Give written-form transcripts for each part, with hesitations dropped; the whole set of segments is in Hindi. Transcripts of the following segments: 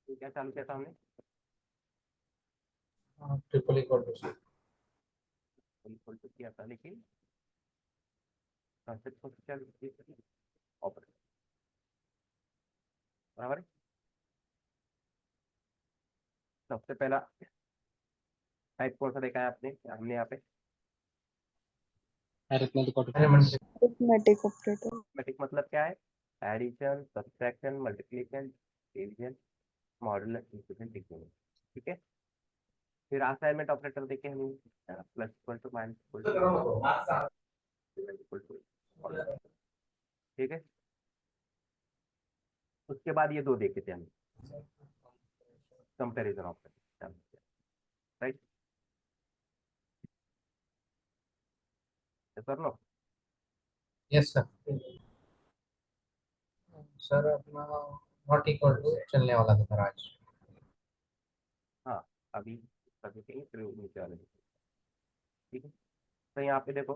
तो क्या चालू किया था हमने? Triple equal to c. Equal to किया था, लेकिन कंसेप्ट को क्या ऑपरेटर, बराबर है। सबसे पहला टाइप कौन सा देखा है आपने हमने यहाँ पे? Arithmetic operator. Arithmetic operator. मैट्रिक मतलब क्या है? Addition, subtraction, multiplication, division, modulus, increment, decrement. ठीक है। फिर असाइनमेंट ऑपरेटर देखे हम, plus equal to minus equal to, ठीक है। उसके बाद ये दो देखे थे हम, comparison operator, right? Sir no. Yes sir. Sir अपना नॉट इक्वल टू चलने वाला था सर आज। हाँ, अभी सभी कहीं प्रयोग नीचे वाले, ठीक है। तो यहाँ पे देखो,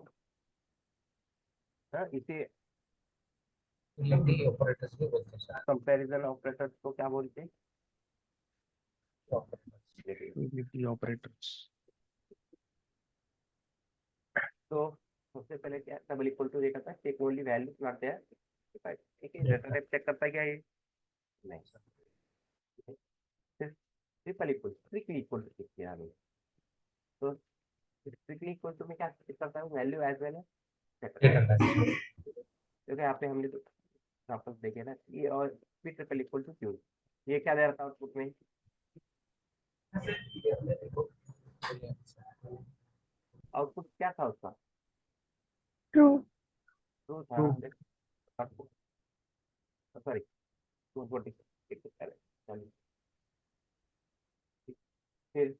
हाँ, इसे यूटिलिटी ऑपरेटर्स भी बोलते हैं सर। कंपैरिजन ऑपरेटर्स को क्या बोलते हैं? देखिए, यूटिलिटी ऑपरेटर्स। तो सबसे पहले क्या डबल इक्वल टू देखा था, check only value not there, ठीक है। डेटा टाइप चेक करता है क्या ये? नहीं सर। सिर्फ triple equal, strictly equal to check किया हमने। तो स्ट्रिक्टली इक्वल टू में क्या चेक करता है? वैल्यू एज वेल है डेटा टाइप। क्योंकि यहाँ पे हमने तो एग्जांपल्स देखे ना, ये और फिर ट्रिपल इक्वल टू क्यू, ये क्या दे रहा था आउटपुट में? आउटपुट क्या था उसका? ट्रू। ट्रू था। ट्रू। सॉरी, 246, फिर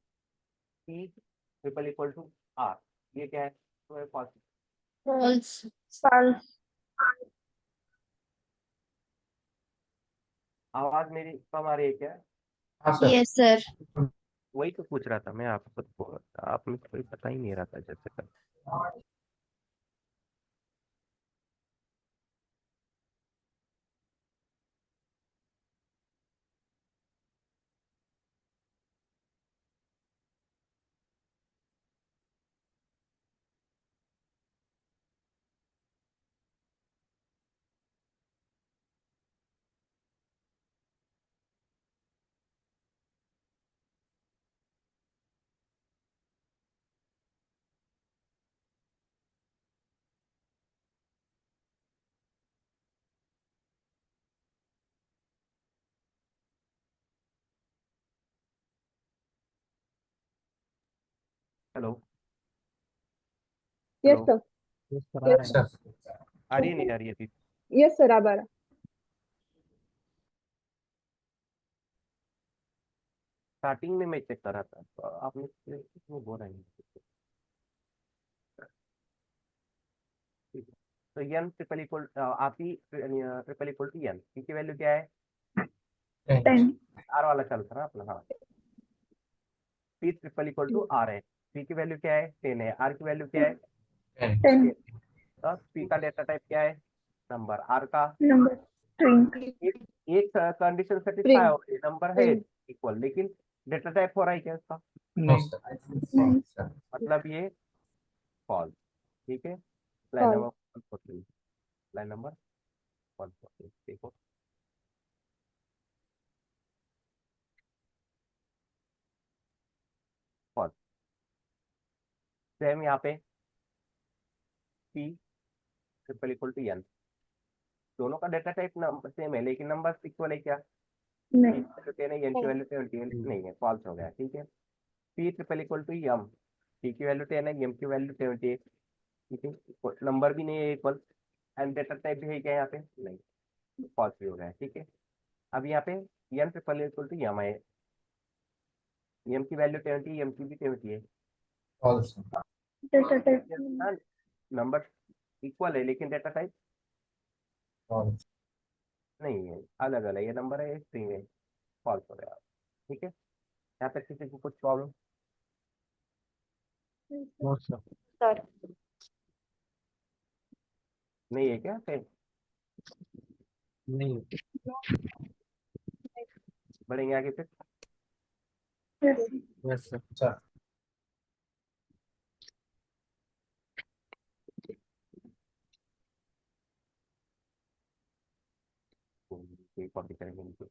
t triple equal to r, ये क्या है? तो है पॉजिटिव। फॉल्स। फॉल्स। आवाज मेरी कम आ रही है क्या? हाँ सर। Yes sir. वही तो पूछ रहा था मैं आपको, तो आप में कोई पता ही नहीं रहा था जैसे कर। Hello yes hello, sir. Yes sir, आ रहा है। सर आ रही है नहीं आ रही है अभी? यस सर अब आ रहा। स्टार्टिंग में मैं चेक कर रहा था, तो आपने इसमें बोला नहीं। ठीक है। तो एन ट्रिपल इक्वल, आप ही ट्रिपल इक्वल टू एन, की वैल्यू क्या है? 10। आर वाला चालू था ना अपना, हाँ। P triple equal to r है, पी की वैल्यू क्या है? 10 है, आर की वैल्यू क्या है? 10 तो पी का डेटा टाइप क्या है? नंबर। आर का नंबर स्ट्रिंग। एक कंडीशन सेटिस्फाई स्ट्रिंग। हो रही है, नंबर है इक्वल, लेकिन डेटा टाइप हो रहा है क्या इसका? नो नहीं। सर। सर मतलब ये फॉल्स, ठीक है। Line false. Number 114, line number 114 देखो। फॉल्स। सेम यहाँ पे p triple equal to n, दोनों का डेटा टाइप सेम है, लेकिन नंबर इक्वल है क्या? पी नहीं। की वैल्यू 10 है, एन की वैल्यू 20 नहीं है, फॉल्स हो गया, ठीक है। P triple equal to m, p की वैल्यू 10 है, एम की वैल्यू 70, ठीक है। नंबर भी नहीं है इक्वल, एंड डेटा टाइप भी है क्या यहाँ पे? नहीं, फॉल्स भी हो गया है, ठीक है। अब यहाँ पे m triple equal to m है, एम की वैल्यू 20, एम की भी 20 है, false. Data type number equal है, लेकिन डेटा टाइप फॉल्स। नहीं है, अलग अलग ये नंबर है, स्ट्रिंग है, फॉल्स हो गया, ठीक है। यहाँ तक किसी को कुछ प्रॉब्लम नो सर। सर। नहीं है क्या? फिर नहीं। बढ़ेंगे आगे फिर। Yes. Yes, sir. सर ये कॉपी करेंगे इनको।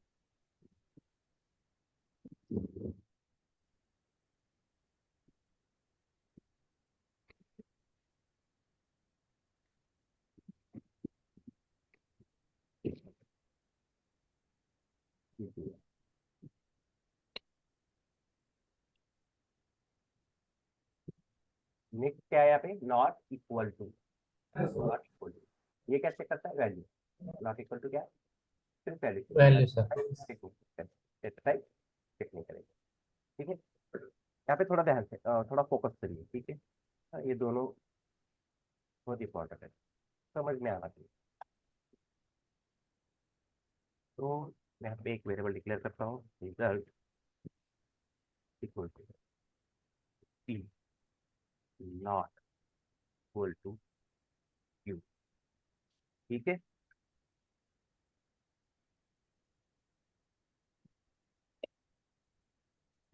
नेक्स्ट क्या है यहाँ पे, not equal to, not equal to, ये क्या चेक करता है, वैल्यू, नॉट इक्वल टू क्या, सिर्फ वैल्यू वैल्यू सर चेक नहीं करेंगे, ठीक है। यहाँ पे थोड़ा ध्यान से थोड़ा फोकस करिए, ठीक है। ये दोनों बहुत इंपॉर्टेंट है, समझ में आना चाहिए। तो मैं यहाँ पे एक वेरिएबल डिक्लेयर करता हूँ, result equal to P not equal to q, ठीक है।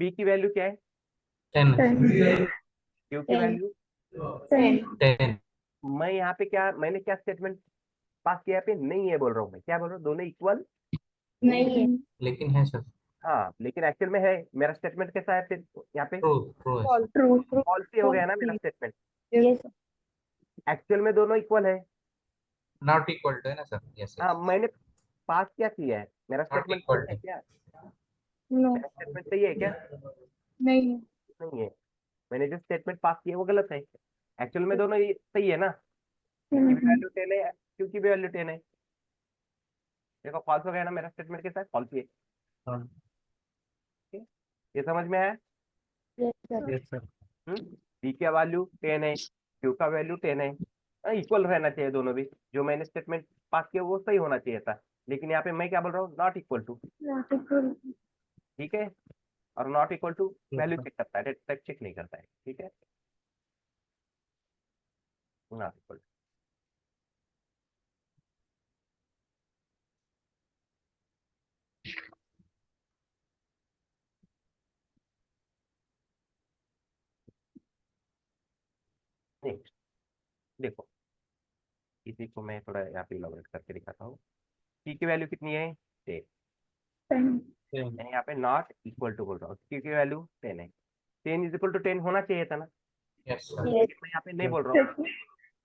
पी की वैल्यू क्या है, 10 क्यू की 10. वैल्यू, 10. 10 मैं यहाँ पे क्या, मैंने क्या स्टेटमेंट पास किया, यहाँ पे नहीं है बोल रहा हूँ, मैं क्या बोल रहा हूँ, दोनों इक्वल, नहीं. लेकिन है सर हाँ लेकिन एक्चुअल में है, मेरा स्टेटमेंट कैसा है फिर यहाँ पे, ट्रू ट्रू है सर True. फॉल्स ही हो गया ना मेरा स्टेटमेंट, Yes. एक्चुअल में दोनों इक्वल है। नॉट इक्वल टू है ना सर यस हाँ यस मैंने पास क्या किया है, मेरा नॉट स्टेटमेंट इक्वल सही है टू क्या, No. मेरा स्टेटमेंट सही है क्या, नहीं. नहीं है, मैंने जो स्टेटमेंट पास किया वो गलत है। एक्चुअल में दोनों ये सही है ना, की भी वैल्यू 10 है, क्यू की भी वैल्यू 10 है, देखो फॉल्स हो गया ना, मेरा स्टेटमेंट के साथ फॉल्स ही है, हाँ, ठीक है? ये समझ में आया। Yes, sir. yes, sir. P का वैल्यू 10 है, क्यू का वैल्यू 10 है, इक्वल रहना चाहिए दोनों भी, जो मैंने स्टेटमेंट पास किया वो सही होना चाहिए था, लेकिन यहाँ पे मैं क्या बोल रहा हूँ, not equal to, Not equal. ठीक है। और not equal to Yes, value sir. Check करता है, डेट टाइप चेक नहीं करता है, ठीक है, नॉट इक्वल। नेक्स्ट देखो, इसी को मैं थोड़ा यहाँ पे इलाबोरेट करके दिखाता हूँ। टी की वैल्यू कितनी है, 10, 10. Same. मैं यहाँ पे नॉट इक्वल टू बोल रहा हूँ, टी की वैल्यू 10 है, 10 इज इक्वल टू 10 होना चाहिए था ना, यस सर Yes. लेकिन मैं यहाँ पे नहीं बोल रहा हूँ,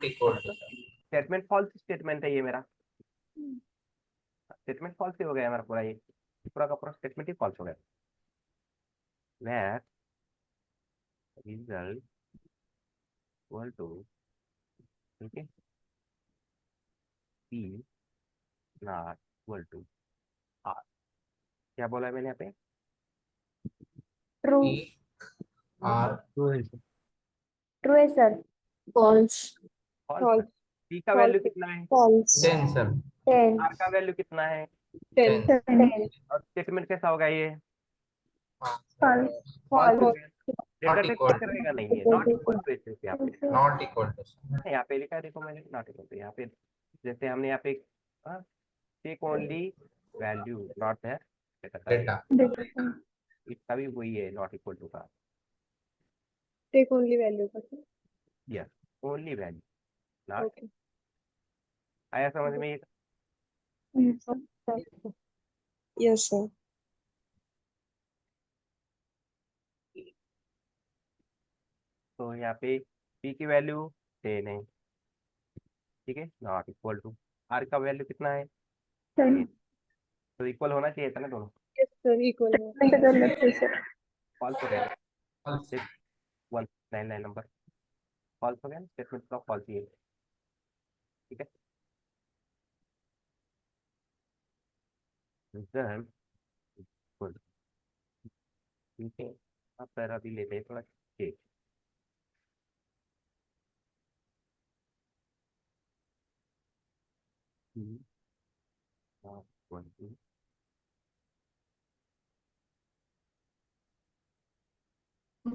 equal to sir statement false statement है ये मेरा, स्टेटमेंट फॉल्स ही हो गया मेरा पूरा, ये पूरा का पूरा स्टेटमेंट ही फॉल्स हो गया, where result इक्वल टू, ठीक है, P not equal to r, क्या बोला है मैंने यहाँ पे, True. ई आर True है, sir. True है sir. False. फॉल्स, पी का वैल्यू कितना है, False. 10 सर 10. आर का वैल्यू कितना है, 10 10. और स्टेटमेंट कैसा होगा ये, False. फॉल्स हो False. गया, data not type equal check करेगा नहीं है, नॉट इक्वल टू है यहाँ पे, नॉट इक्वल टू यहाँ पे लिखा है देखो मैंने नॉट इक्वल टू, यहाँ पे जैसे हमने यहाँ पे टेक ओनली वैल्यू नॉट है, डेटा इसका भी वही है नॉट इक्वल टू का, Take only value का sir. Yes only value not, Okay. आया समझ में ये, Yes, sir. Yes, sir. तो यहाँ पे पी की वैल्यू 10 है, ठीक है, नॉट इक्वल टू आर का वैल्यू कितना है, 10. तो इक्वल होना चाहिए था ना दोनों, Yes, sir. Equal. गलत है sir. फॉल्स हो गया, one line line number false हो गया, स्टेटमेंट का फॉल्स ही है, ठीक है। रिजल्ट इक्वल, ठीक है, अब पैरा भी लेते हैं थोड़ा चेक,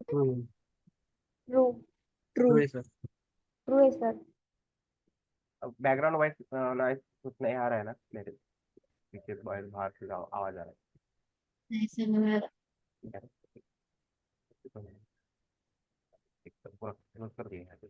True. True. True है, sir. True है sir. अब बैकग्राउंड वॉइस नॉइस कुछ नहीं आ रहा है ना मेरे पीछे, बाहर से आवाज आ रहा है, ऐसे लगा पूरा close कर दिया यहाँ पे।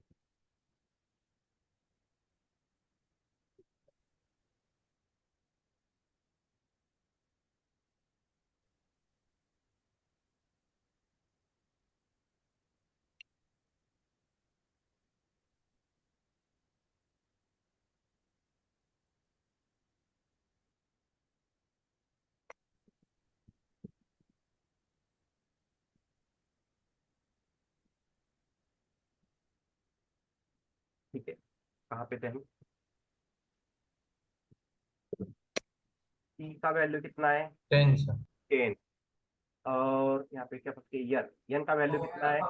ठीक है, कहाँ पे थे हम? टी का वैल्यू कितना है? 10 सर। 10। और यहाँ पे क्या सकते हैं, यन का वैल्यू कितना है?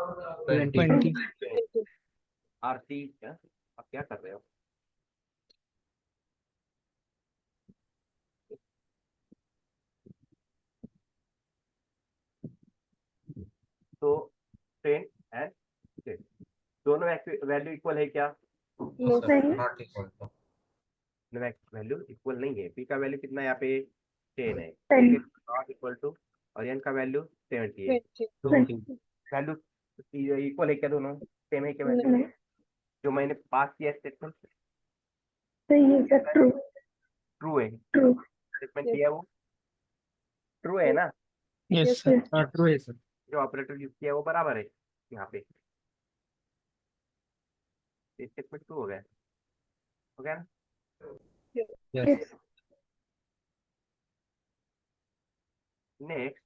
20। 20। आरती आप क्या कर रहे हो? तो 10 एंड 10 दोनों वैल्यू इक्वल है क्या? No sir, नहीं। not equal to। Value equal नहीं है। पी का वैल्यू कितना है यहाँ पे? 10 है, 10। ठीक है, नॉट इक्वल टू। और एन का वैल्यू 70 है। 20। वैल्यू इक्वल है क्या? दोनों सेम है क्या वैल्यू? नहीं। जो मैंने पास किया स्टेटमेंट सही है सर, ट्रू। ट्रू है। ट्रू। स्टेटमेंट किया वो ट्रू है ना? यस सर, हाँ ट्रू है सर। जो ऑपरेटर यूज किया वो बराबर है यहाँ पे। स्टेटमेंट ट्रू हो गया ना? यस। नेक्स्ट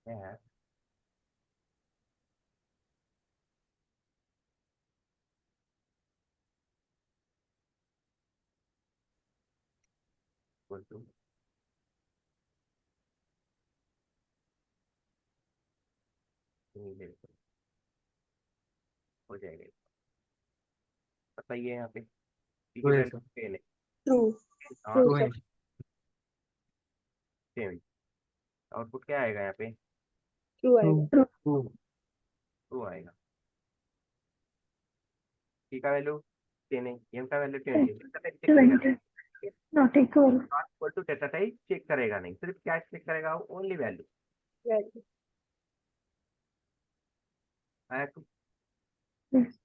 है इक्वल टू हो जाएगा। बताइए यहाँ पे पी की ट्रू है वैल्यू सर। 10 है, ट्रू। नॉट ट्रू है। 7। आउटपुट क्या आएगा यहाँ पे? True true. आएगा। ट्रू। ट्रू आएगा। पी का वैल्यू 10 है, एम का वैल्यू 20 है। चेक करेगा 20। Not equal. Not equal to data type check करेगा नहीं, सिर्फ क्या चेक करेगा? ओनली वैल्यू आया तो यस।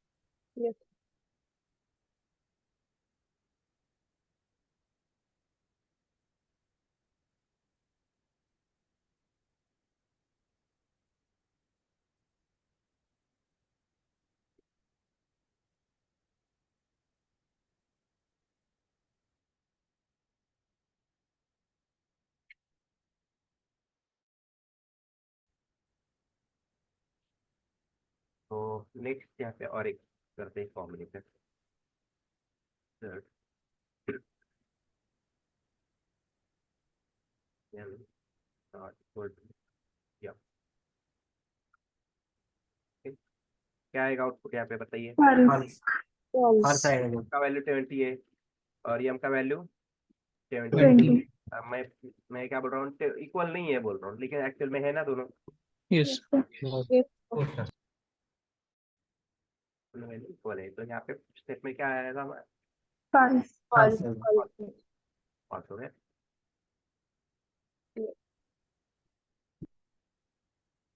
तो नेक्स्ट यहाँ पे और एक करते हैं कॉम्बिनेशन। क्या आएगा आउटपुट यहाँ पे बताइए? फॉल्स। हर साइड का वैल्यू 20 है और एम का वैल्यू 70 है। 20। अब मैं क्या बोल रहा हूँ, इक्वल नहीं है बोल रहा हूँ, लेकिन एक्चुअल में है ना दोनों। यस। Yes sir। दोनों वैल्यू इक्वल है, तो यहाँ पे स्टेप में क्या आएगा हमारा? फॉल्स। हर साइड। फॉल्स हो गया।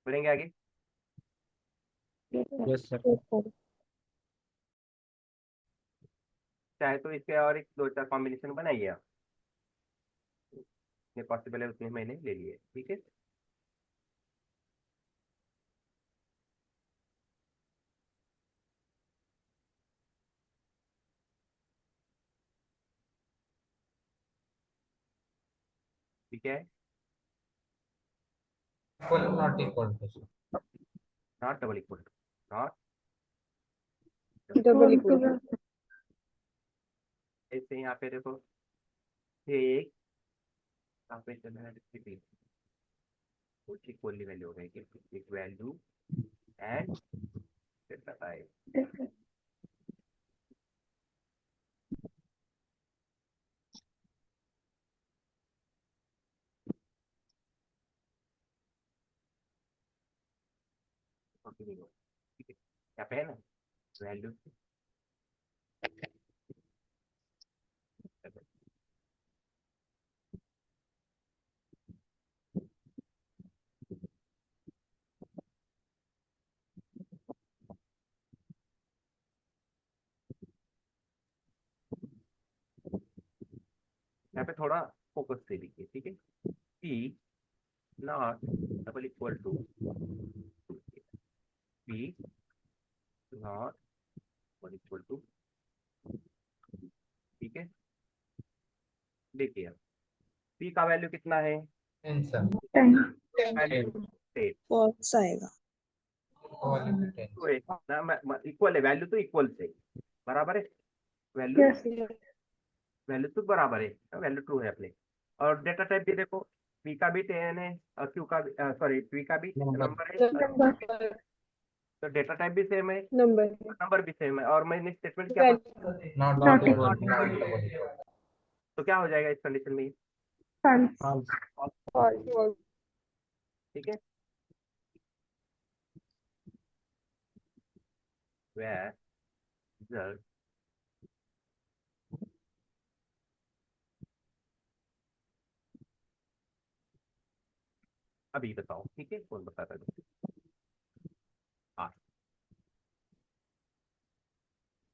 बोलेंगे आगे। Yes sir. चाहे तो इसके और एक दो चार कॉम्बिनेशन बनाइए आप, जितने पॉसिबल है उतने मैंने ले लिए, ठीक है। ठीक है, Equal not equal to sir। Not double equal, not double equal. ऐसे यहाँ पे देखो, ये एक यहाँ पे चल रहा है, कुछ इक्वली वैल्यू हो गई कि एक वैल्यू एंड डेटा है। ठीक है, यहाँ पे है ना वैल्यू पे थोड़ा फोकस से लिखिए, ठीक है। P not double equal to P not double equal to, ठीक है। देखिए पी का वैल्यू कितना है, 10 सर, 10. वैल्यू 10 फॉल्स आएगा। वैल्यू 10 तो इक्वल है, वैल्यू तो इक्वल से बराबर है, वैल्यू Yes. वैल्यू तो बराबर है, वैल्यू ट्रू है अपने। और डेटा टाइप भी देखो, पी का भी 10 है और क्यू का भी, सॉरी पी का भी Number. नंबर है, Number. तो डेटा टाइप भी सेम है, नंबर नंबर भी सेम है। और मैंने स्टेटमेंट क्या था, not Not equal, equal. not double equal. तो क्या हो जाएगा इस कंडीशन में, False. फॉल्स ठीक है। where result अभी बताओ, ठीक है, कौन बताता है। हाँ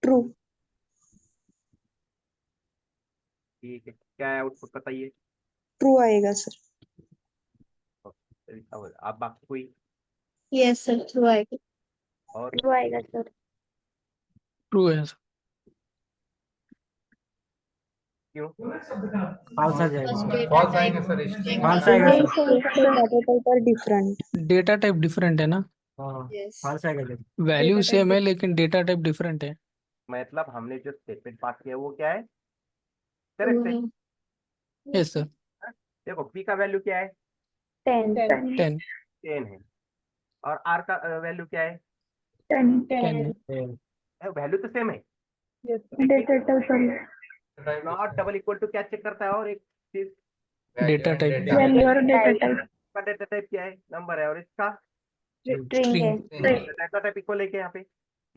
ट्रू। ठीक है, क्या है आउटपुट बताइए। ट्रू आएगा सर। आप बाकी कोई यस सर, ट्रू आएगा। और True आएगा sir. ट्रू है सर। क्यों, False आ जाएगा, false आएगा सर, इसलिए False false आएगा नहीं sir. sir. Different. Data type different है ना। हाँ, यस। false आएगा जब वैल्यू Data type सेम है लेकिन डेटा टाइप डिफरेंट है। मतलब हमने जो स्टेटमेंट पास किया वो क्या है, करेक्ट है। Yes sir. देखो पी का वैल्यू क्या है, 10. 10 10 है, और आर का वैल्यू क्या है, 10. 10 है। वैल्यू तो सेम है। Yes Data type only. Not double equal to क्या चेक करता है, और एक चीज डेटा टाइप। Value और data type. का डेटा टाइप क्या है, नंबर है, और इसका String है. डेटा टाइप इक्वल है क्या यहाँ पे,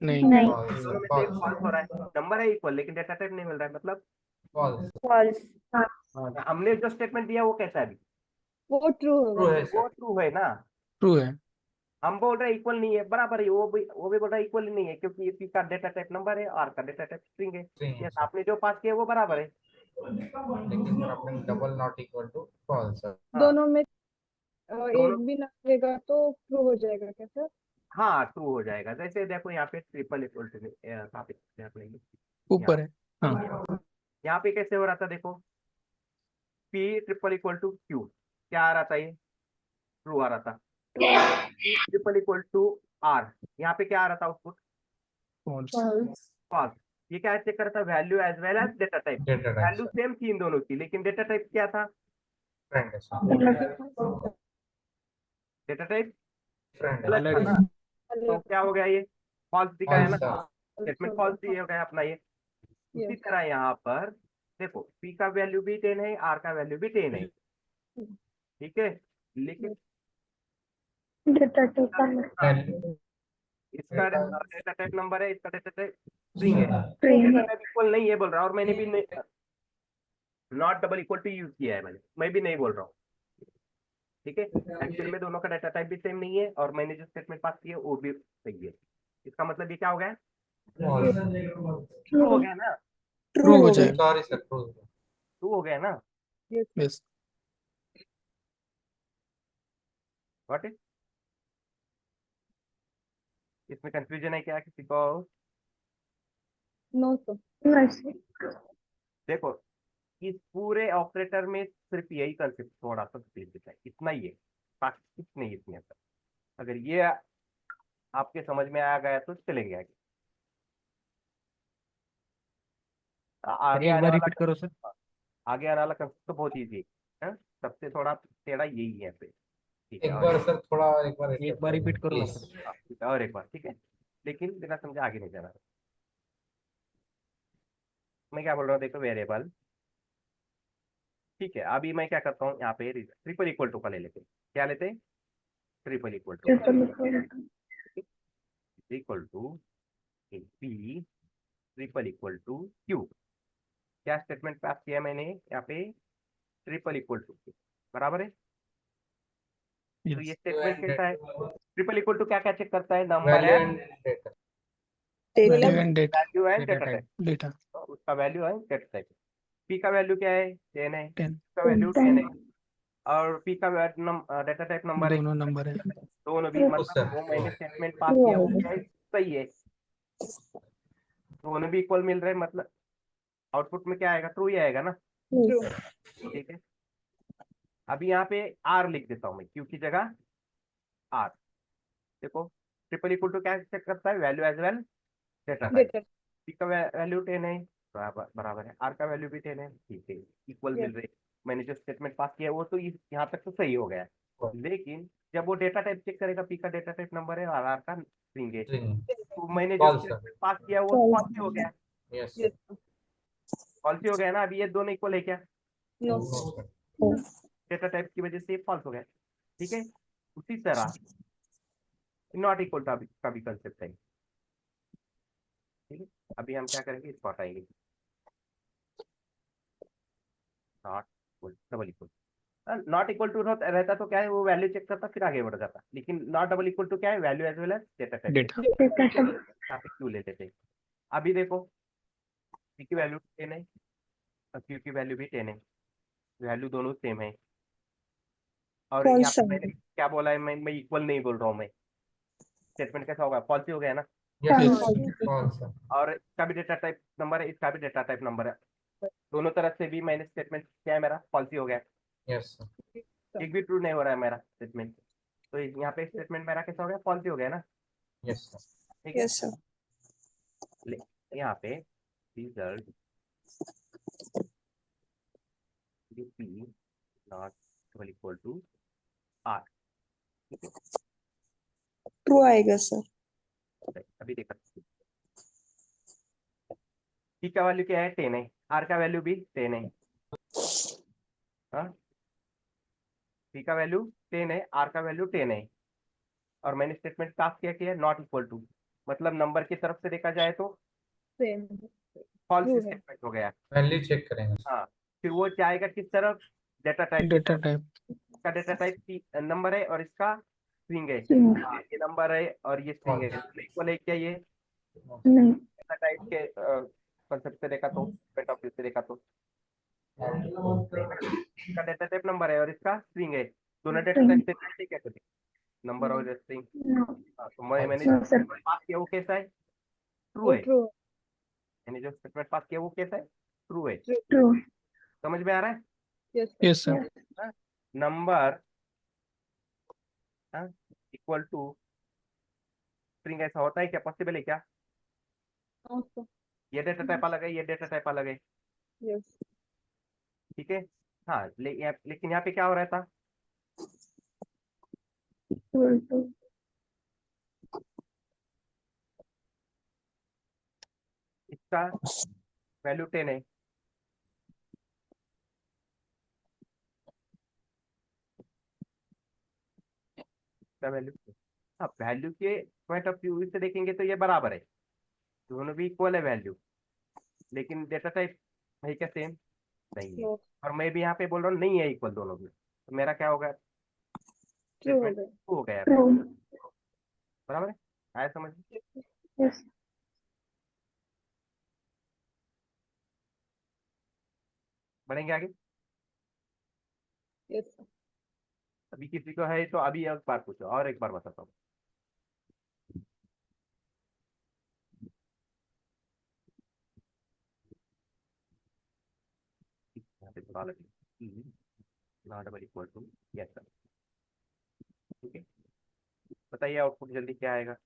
नहीं। नहीं. दोनों में से एक फॉल्स हो रहा है, नंबर है इक्वल लेकिन डेटा टाइप नहीं मिल रहा है, मतलब false, False. हमने जो स्टेटमेंट दिया वो कैसा है अभी, वो ट्रू true होगा है वो सर, ट्रू है ना। ट्रू है। हम बोल रहे हैं इक्वल नहीं है, बराबर है, वो भी बोल रहा है इक्वल नहीं है, क्योंकि पी का डेटा टाइप नंबर है, आर का डेटा टाइप स्ट्रिंग है। string है यस, सर। आपने जो पास किया वो बराबर है। लेकिन सर आपने double not equal to false सर। हाँ, दोनों में दोनों एक भी ना लगेगा तो ट्रू हो जाएगा क्या सर? हाँ ट्रू हो जाएगा। जैसे देखो यहाँ पे ट्रिपल इक्वल टू ऊपर है। हाँ। यहाँ पे कैसे हो रहा था, देखो P triple equal to Q, क्या आ रहा था, ये ट्रू आ रहा था। P triple equal to R, यहाँ पे क्या आ रहा था आउटपुट, फॉल्स। फॉल्स। ये क्या चेक कर रहा था, value as well as data type, data type value sir, same थी इन दोनों की, लेकिन डेटा टाइप क्या था, फ्रेंड है सर, डेटा टाइप फ्रेंड है, अलग था ना, तो क्या हो गया, ये फॉल्स दिखा है false ना, सर, स्टेटमेंट फॉल्स ही हो गया अपना ये। इसी Yes. तरह यहाँ पर देखो पी का वैल्यू भी 10 है, आर का वैल्यू भी 10 है, ठीक है, लेकिन Data type only. इसका डेटा टाइप नंबर है, इसका डेटा टाइप स्ट्रिंग है, String डेटा है. टाइप इक्वल नहीं है बोल रहा, और मैंने भी not double equal to use किया है, मैं भी नहीं बोल रहा हूँ, ठीक है। एक्चुअल में दोनों का डेटा टाइप भी सेम नहीं है, और मैंने जो स्टेटमेंट पास किया वो भी सही है। इसका मतलब ये क्या हो गया, ट्रू हो गया ना, ट्रू हो जाएगा। सॉरी सर, ट्रू ट्रू हो गया ना, यस। व्हाट इज, इसमें कंफ्यूजन है क्या किसी को, नो सर। Nice. देखो इस पूरे ऑपरेटर में सिर्फ यही कंसेप्ट थोड़ा सा स्पेसिफिक है, इतना ही है, बाकी कुछ नहीं इसमें अंदर। अगर ये आपके समझ में आ गया तो चलेंगे आगे। आगे एक आने बार वाला रिपीट करो सर। आगे आने वाला कंसेप्ट तो बहुत इजी है, सबसे थोड़ा टेढ़ा यही है पे, ठीक है। एक और बार सर, थोड़ा एक बार एक बार रिपीट करो ना प्लीज। सर। ठीक है, और एक बार, ठीक है, लेकिन बिना समझे आगे नहीं जाना। मैं क्या बोल रहा हूँ, देखो वेरिएबल, ठीक है, अभी मैं क्या करता हूँ यहाँ पे ट्रिपल इक्वल टू का ले लेते हैं, क्या लेते हैं, triple equal to, Triple equal. Equal to P triple equal to Q. क्या स्टेटमेंट पास किया मैंने यहाँ पे, ट्रिपल इक्वल टू, बराबर है। तो ये स्टेटमेंट कैसा है, ट्रिपल इक्वल टू क्या क्या चेक करता है, नंबर वैल्यू है, and data, value and data. Value and data data type, type, data. उसका वैल्यू है डेटा टाइप। पी का वैल्यू क्या है 10 है, 10 का वैल्यू 10 10 है, और पी का डेटा टाइप नंबर है, दोनों नंबर है। दोनों भी, True, मतलब sir. वो मैंने स्टेटमेंट पास True किया वो आएगा। क्या है, सही है, दोनों भी इक्वल मिल रहे हैं, मतलब आउटपुट में क्या आएगा, ट्रू ही आएगा ना। ट्रू। ठीक है, अभी यहाँ पे आर लिख देता हूँ मैं, क्यू की जगह आर। देखो ट्रिपल इक्वल टू क्या चेक करता है, value as well data type. Data. P का वैल्यू 10 है, बराबर है, आर का वैल्यू भी 10 है, ठीक है, इक्वल मिल रहे। मैंने जो स्टेटमेंट पास किया वो तो यहाँ तक तो सही हो गया, लेकिन जब वो डेटा टाइप चेक करेगा, पी का डेटा टाइप नंबर है और आर का स्ट्रिंग है, String. तो मैंने जो False, sir. स्टेटमेंट पास किया वो False. फॉल्स हो गया, Yes. यस। फॉल्स हो गया ना। अभी ये दोनों इक्वल है क्या, no. No, sir. Data type की वजह से फॉल्स हो गया। ठीक है, उसी तरह नॉट इक्वल का भी कंसेप्ट है। ठीक है, अभी हम क्या करेंगे, इसको हटाएंगे, not double equal. Not equal to रहता तो क्या है, वो वैल्यू चेक करता फिर आगे बढ़ जाता, लेकिन नॉट डबल इक्वल टू क्या है, value as well as data type. Data Data type. यहाँ पे क्यू लेते थे। अभी देखो पी की वैल्यू 10 है और क्यू की वैल्यू भी 10 है, वैल्यू दोनों सेम है, और यहाँ False पे मैंने आएगा। क्या बोला है, मैं इक्वल नहीं बोल रहा हूँ, मैं स्टेटमेंट कैसा होगा, फॉल्स हो गया ना। Yes. False. False, sir. और इसका भी डेटा टाइप नंबर है, इसका भी डेटा टाइप नंबर है, दोनों तरफ से भी मैंने स्टेटमेंट क्या है, मेरा फॉल्स हो गया, Yes, sir. एक भी ट्रू नहीं हो रहा है मेरा स्टेटमेंट, तो यहाँ पे स्टेटमेंट मेरा कैसा हो गया, फॉल्स हो गया ना। Yes, sir. ठीक है, Yes, sir. यहाँ पे result P not equal equal to R. True आएगा sir. अभी देखा, पी का वैल्यू क्या है 10 है, आर का वैल्यू भी 10 है, हाँ पी का वैल्यू 10 है, आर का वैल्यू 10 है, और मैंने स्टेटमेंट पास किया है नॉट इक्वल टू, मतलब नंबर की तरफ से देखा जाए तो सेम। फॉल्स ट्रू है। स्टेटमेंट हो गया। Value check करेंगे, sir. हाँ, फिर वो जाएगा किस तरफ, डेटा टाइप की डेटा तरफ। टाइप इसका डेटा टाइप की नंबर है और इसका स्ट्रिंग है, String. हाँ ये नंबर है और ये स्ट्रिंग है, इक्वल है क्या, ये नहीं. डेटा टाइप के कंसेप्ट से देखा तो, पॉइंट ऑफ व्यू से देखा तो इसका डेटा टाइप नंबर है और इसका स्ट्रिंग है, दोनों डेटा String. टाइप से क्या करते, नंबर और स्ट्रिंग। No. तो मैंने No, sir. पास किया वो कैसा है, ट्रू वो है, ट्रू। मैंने जो स्टेटमेंट पास किया वो कैसा है, ट्रू है। True. समझ में आ रहा है, yes. Yes sir. Yes. Number equal to string, ऐसा होता है क्या, पॉसिबल है क्या, ये डेटा टाइप अलग है, ये डेटा टाइप अलग है, यस। ठीक है। हाँ लेकिन यहाँ पे क्या हो रहा था, Equal to. इसका वैल्यू 10 है, इसका वैल्यू, हाँ वैल्यू के पॉइंट ऑफ व्यू से देखेंगे तो ये बराबर है, दोनों भी इक्वल है वैल्यू, लेकिन डेटा टाइप है क्या सेम, नहीं है, नो। और मैं भी यहाँ पे बोल रहा हूँ नहीं है इक्वल दोनों भी, तो मेरा क्या होगा, ट्रू हो स्टेटमेंट गया। हो गया, True. बराबर है, आया समझ, Yes. बढ़ेंगे आगे। यस। अभी किसी को है तो अभी एक बार पूछो, और एक बार बताता हूँ। यहाँ पे थोड़ा अलग not double equal to, yes sir, ठीक है, बताइए आउटपुट जल्दी क्या आएगा,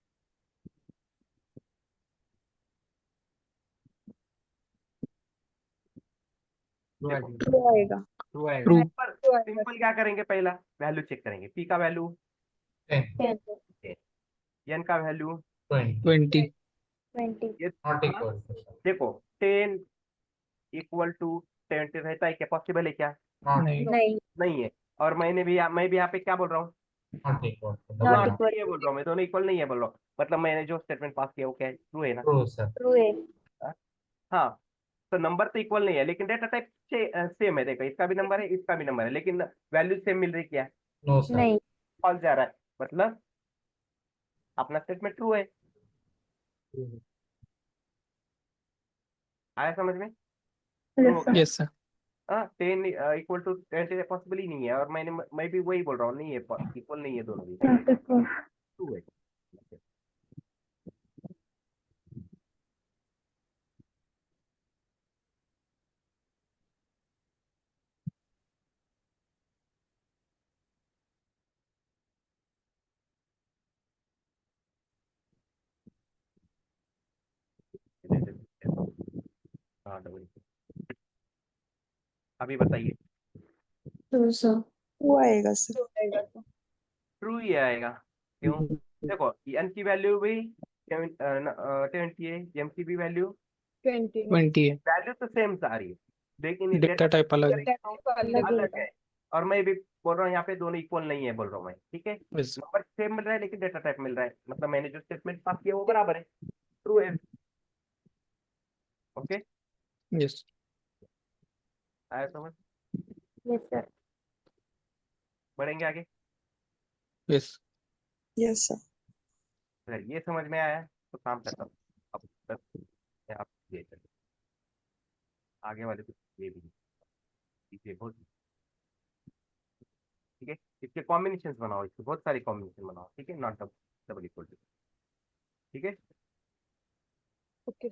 True देखो आएगा. True आएगा. True आएगा. ट्रू सिंपल क्या करेंगे, पहला वैल्यू चेक करेंगे, पी का वैल्यू 10. 10. एन का वैल्यू 20. 20 20. ये, Not equal to, sir. देखो 10 इक्वल टू 20 रहता है क्या, पॉसिबल है क्या, Not, नहीं नहीं. नहीं है, और मैं भी यहाँ पे क्या बोल रहा हूँ, not equal to. Not Double equal. ये बोल रहा हूँ, मैं दोनों इक्वल नहीं है बोल रहा हूँ, मतलब मैंने जो स्टेटमेंट पास किया वो क्या है, ट्रू है ना। True, sir. True है. हाँ, तो नंबर तो इक्वल नहीं है, लेकिन डेटा टाइप सेम है, देखो इसका भी नंबर है इसका भी नंबर है, लेकिन वैल्यू सेम मिल रही क्या, No, sir. नहीं. फॉल्स जा रहा है, मतलब अपना स्टेटमेंट ट्रू है, True. आया समझ में। ट्रू Yes, होगा sir. Yes, sir. 10 equal to 10 possible ही नहीं है, और मैं भी वही बोल रहा हूँ, नहीं है, इक्वल नहीं है दोनों भी, Not equal. ट्रू है। हाँ डबल, अभी बताइए। True, sir. वो आएगा सर। True आएगा तो ट्रू ही आएगा, क्यों? देखो एन की वैल्यू भी 20 है, एम की भी वैल्यू 20 20 है, वैल्यू तो सेम आ रही है, लेकिन डेटा टाइप अलग है। अलग अलग है। और मैं भी बोल रहा हूँ यहाँ पे दोनों इक्वल नहीं है, बोल रहा हूँ मैं, ठीक है। Yes, नंबर सेम मिल रहा है लेकिन डेटा टाइप मिल रहा है, मतलब मैंने जो स्टेटमेंट पास किया वो बराबर है, ट्रू है। ओके, yes, आया समझ? Yes, sir. बढ़ेंगे आगे। yes. Yes sir. अगर ये समझ में आया तो काम करता हूँ अब तक, आप ये चलिए आगे वाले कुछ ये भी चीजें बहुत, ठीक है। इसके कॉम्बिनेशन बनाओ, इसके बहुत सारे कॉम्बिनेशन बनाओ, ठीक है, नॉट डबल इक्वल टू, ठीक है। ओके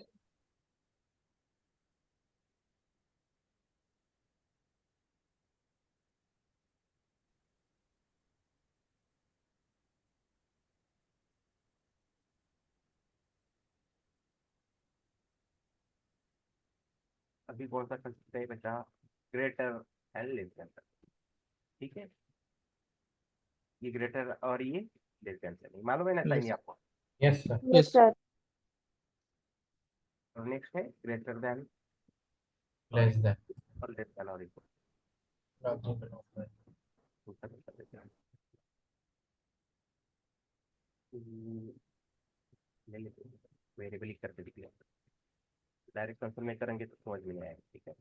अभी कौन सा कंसेप्ट है बचा? ग्रेटर एंड लेस देन, ठीक है। ये ग्रेटर और ये लेस देन से नहीं मालूम है ना, चाहिए Yes. आपको। Yes, sir. Yes, Yes. sir. और नेक्स्ट है ग्रेटर देन Less than. और लेस देन और इक्वल, Logical operator. दूसरा कर देते हैं। ले लेते हैं, वेरिएबल ही करके डिक्लेयर, डायरेक्ट कंसोल में करेंगे तो समझ में नहीं आएगा, ठीक है।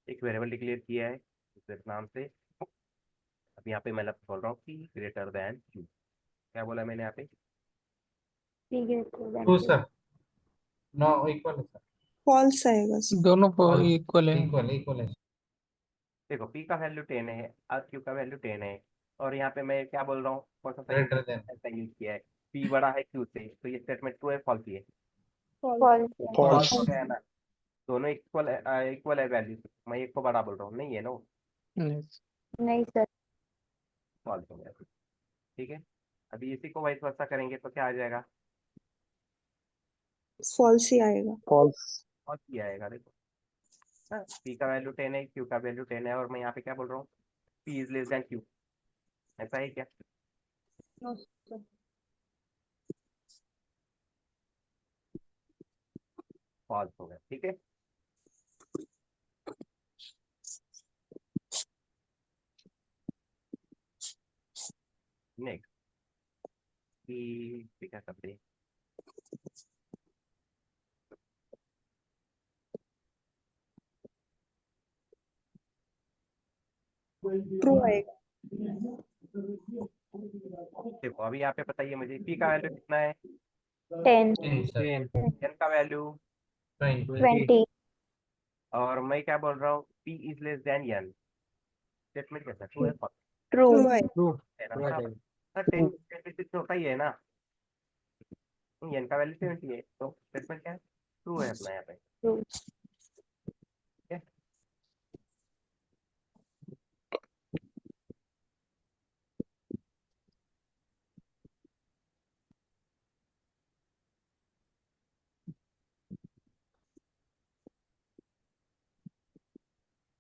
एक वेरिएबल डिक्लेयर किया है इस नाम से। अब यहाँ पे मैं बोल रहा हूँ कि ग्रेटर देन क्यू, क्या बोला मैंने यहाँ पे? P greater than True, Q. sir. No, equal, sir. False आएगा सर। दोनों False. इक्वल है। Equal है। देखो पी का वैल्यू 10 है और क्यू का वैल्यू 10 है, और यहाँ पे मैं क्या बोल रहा हूँ, कौन सा Greater than. ऐसा यूज किया है, पी बड़ा है क्यू से, तो ये स्टेटमेंट ट्रू है फॉल्स है? false False. फॉल्स हो गया ना, दोनों इक्वल है वैल्यू, मैं एक को बड़ा बोल रहा हूँ, नहीं है ना, Yes. नहीं सर। फॉल्स हो गया, ठीक है। अभी इसी को वाइस वर्सा करेंगे तो क्या आ जाएगा? फॉल्स ही आएगा। फॉल्स ही आएगा। देखो पी का वैल्यू 10 है, क्यू का वैल्यू 10 है, और मैं यहाँ पे क्या बोल रहा हूँ, P is less then Q, ऐसा है क्या? no sir फॉल्स हो गया, ठीक है। नेक्स्ट क्या करते हैं, ट्रू आएगा। देखो अभी यहाँ पे बताइए मुझे पी का वैल्यू कितना है, 10, 10, sir. एन का वैल्यू, 20. 20. और मैं क्या बोल रहा हूँ, P is less than N, statement कैसा ट्रू है false ट्रू True. आएगा। है ना, बराबर। हाँ 10 से छोटा ही है ना, एन का वैल्यू 70 है, तो स्टेटमेंट क्या है, ट्रू है अपना यहाँ पे, True. ठीक है।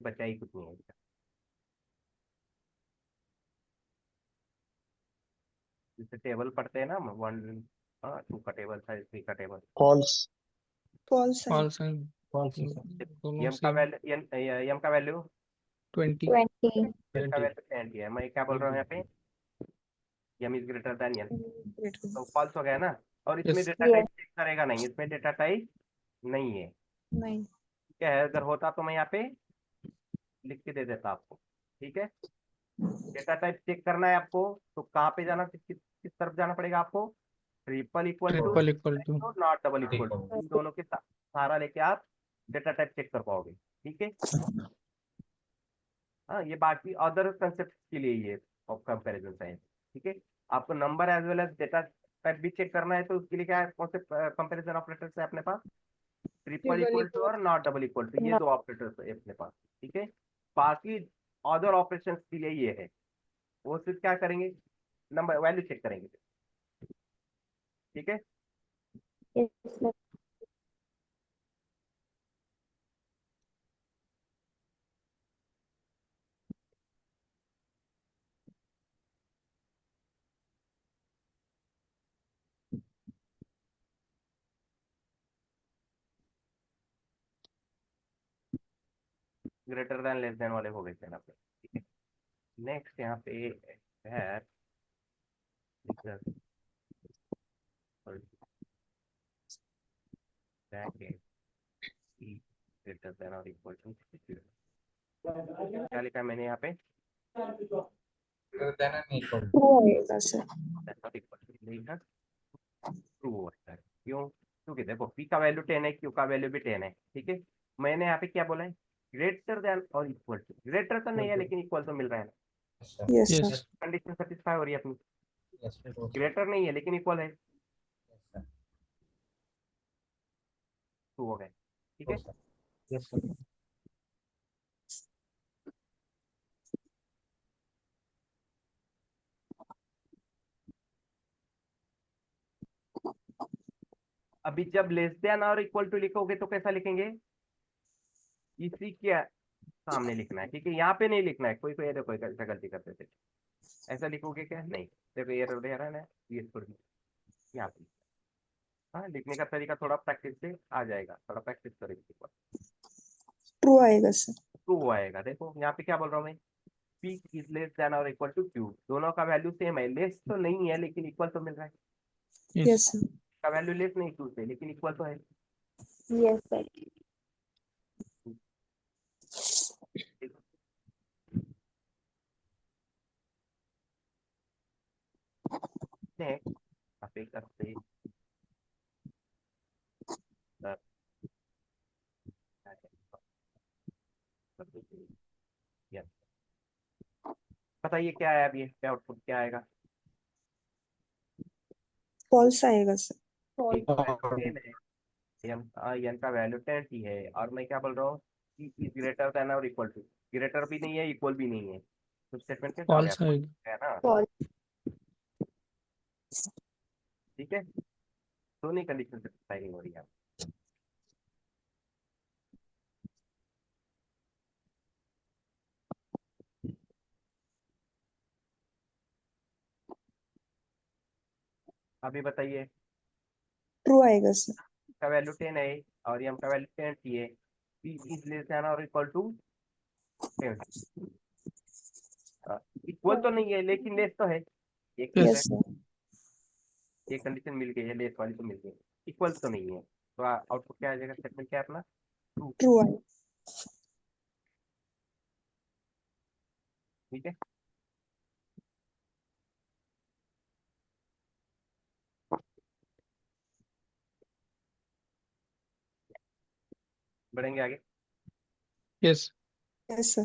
बचा ही कुछ नहीं है इसका। जैसे टेबल पढ़ते हैं ना, 1 2 का टेबल था, 3 का टेबल, फॉल्स आएगा। फॉल्स है। दोनों एम का सेम। वैल्यू, एम का वैल्यू, 20। 20. एन का वैल्यू 20 है, मैं क्या बोल रहा हूँ यहाँ पे, M is greater than N, तो फॉल्स हो गया ना। और इसमें Yes. Data Yes. Type check करेगा नहीं, इसमें डेटा टाइप नहीं है, नहीं। क्या है, अगर होता तो मैं यहाँ पे लिख के दे देता आपको, ठीक है। डेटा टाइप चेक करना है आपको, तो कहाँ पे जाना, किस तरफ जाना पड़ेगा आपको, triple equal to triple equal to. Not double equal Equal. To, इन दोनों के सहारा लेके आप डेटा टाइप चेक कर पाओगे, ठीक है। हाँ, ये बाकी अदर कंसेप्ट के लिए ये कंपैरिजन है, ठीक है। आपको number as well as data type भी चेक करना है, तो उसके लिए क्या है, कौन से कंपैरिजन ऑपरेटर्स है अपने पास, triple Triple equal to equal. और नॉट डबल इक्वल टू, ये दो ऑपरेटर्स है अपने पास, ठीक है। बाकी अदर ऑपरेशंस के लिए ये है, वो सिर्फ क्या करेंगे, नंबर वैल्यू चेक करेंगे, ठीक है। Yes, sir. Greater than less then वाले हो गए थे यहाँ पे, ठीक है। नेक्स्ट यहाँ पे है ग्रेटर देन और इक्वल टू, क्या लिखा है मैंने यहाँ पे, Greater than and equal to. True आएगा सर। लिखा ट्रू होता है, क्यों, क्योंकि देखो p का वैल्यू 10 है, q का वैल्यू भी 10 है, ठीक है। मैंने यहाँ पे क्या बोला है, ग्रेटर देन और इक्वल टू, ग्रेटर तो नहीं है लेकिन इक्वल तो मिल रहा है ना, Yes, sir. Yes Yes. Sir. Condition satisfy हो रही है अपनी, Yes, sir. Yes, ग्रेटर नहीं है लेकिन इक्वल है, sir. ट्रू हो गए, ठीक है। Yes, sir. Yes, sir. अभी जब लेस देन और इक्वल टू लिखोगे तो कैसा लिखेंगे, इसी के सामने लिखना है, ठीक है, यहाँ पे नहीं लिखना है, कोई कोई देखो ऐसा गलती करते थे, ऐसा लिखोगे क्या, नहीं, देखो ये दे रहा है ना, ये छोड़ दीजिए यहाँ पे। हाँ, लिखने का तरीका थोड़ा प्रैक्टिस से आ जाएगा, थोड़ा प्रैक्टिस करेंगे, ट्रू आएगा सर। ट्रू आएगा। देखो यहाँ पे क्या बोल रहा हूँ मैं, p इज लेस देन और इक्वल टू q, दोनों का वैल्यू सेम है, लेस तो नहीं है लेकिन इक्वल तो मिल रहा है, Yes. Yes sir. का वैल्यू लेस नहीं q से लेकिन इक्वल तो है, Yes, sir. नेक्स्ट आप एक करते yes. बताइए क्या है, अब ये आउटपुट क्या आएगा, फॉल्स आएगा सर। False. n का वैल्यू 10 ही है, और मैं क्या बोल रहा हूँ कि इज ग्रेटर देन और इक्वल टू, ग्रेटर भी नहीं है इक्वल भी नहीं है, तो स्टेटमेंट कैसा हो गया, False आएगा. है ना, False. ठीक है, दोनों कंडीशन सेटिस्फाई नहीं हो रही है। अभी बताइए, ट्रू आएगा सर। का वैल्यू 10 है और m का वैल्यू 10 ही है, p इज लेस देन और इक्वल टू 10, इक्वल तो नहीं है लेकिन लेस तो है, एक Yes. Yes sir. ये कंडीशन मिल गई है, लेस वाली तो मिल गई, इक्वल तो नहीं है, तो आउटपुट क्या आ जाएगा, स्टेटमेंट क्या है अपना, ट्रू, ट्रू आएगा। ठीक है। बढ़ेंगे आगे, Yes. Yes sir.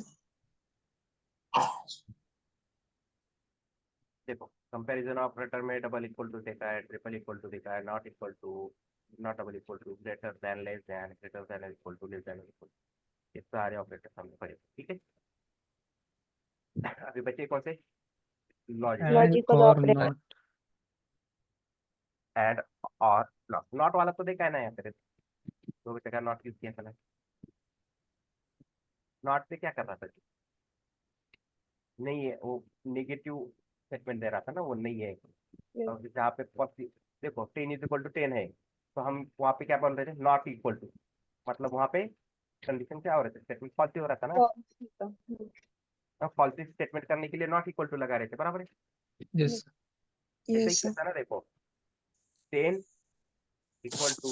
देखो कंपैरिजन ऑपरेटर में डबल इक्वल टू देखा है, ट्रिपल इक्वल टू देखा है, not equal to, not double equal to, greater than, less than, greater than equal to, less than equal, ये सारे ऑपरेटर हमने पढ़े, ठीक है। अभी बचे कौन से, logic, And Logical or operator. not. And और नॉट, नॉट वाला तो देखा है ना यहाँ पे, दो जगह नॉट यूज किया था, नॉट से क्या कर रहा था, नहीं है वो, नेगेटिव स्टेटमेंट दे रहा था ना, वो नहीं है, Yes. और जहाँ पे देखो 10 इज इक्वल टू 10 है, तो हम वहाँ पे क्या बोल रहे थे, नॉट इक्वल टू, मतलब वहाँ पे कंडीशन क्या हो रहा था, स्टेटमेंट फॉल्स हो रहा था ना, False होता. फॉल्स स्टेटमेंट करने के लिए नॉट इक्वल टू लगा रहे थे, बराबर है, Yes. ऐसा ही यस किया सर। था ना, देखो 10 इक्वल टू,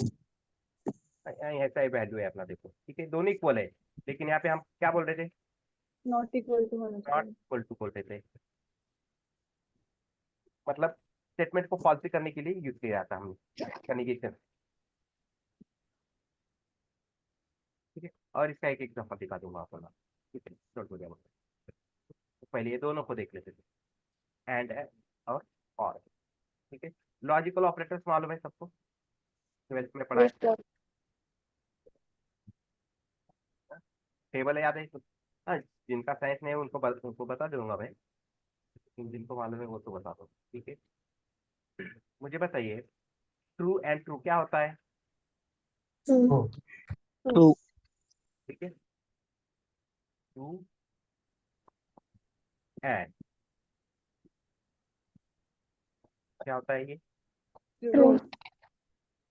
ऐसा ही वैल्यू है अपना, देखो ठीक है, दोनों इक्वल है, लेकिन यहाँ पे हम क्या बोल रहे थे, Not equal to होना नॉट चाहिए. इक्वल टू बोल रहे थे, मतलब स्टेटमेंट को फॉल्स करने के लिए यूज किया था हमने, नेगेशन, और इसका एक एग्जाम्पल दिखा दूंगा आपको ना, ठीक है, नोट हो जाएगा। तो पहले ये दोनों को देख लेते थे, एंड और, ठीक है। लॉजिकल ऑपरेटर्स मालूम है सबको, 12th में पढ़ा है, Yes, sir. टेबल याद है? हाँ, जिनका साइंस नहीं है उनको बता दूंगा मैं, जिनको मालूम है वो तो बता दो, ठीक है। मुझे बताइए, ट्रू एंड ट्रू क्या होता है? True. True. ठीक है, ट्रू एंड क्या होता है? True.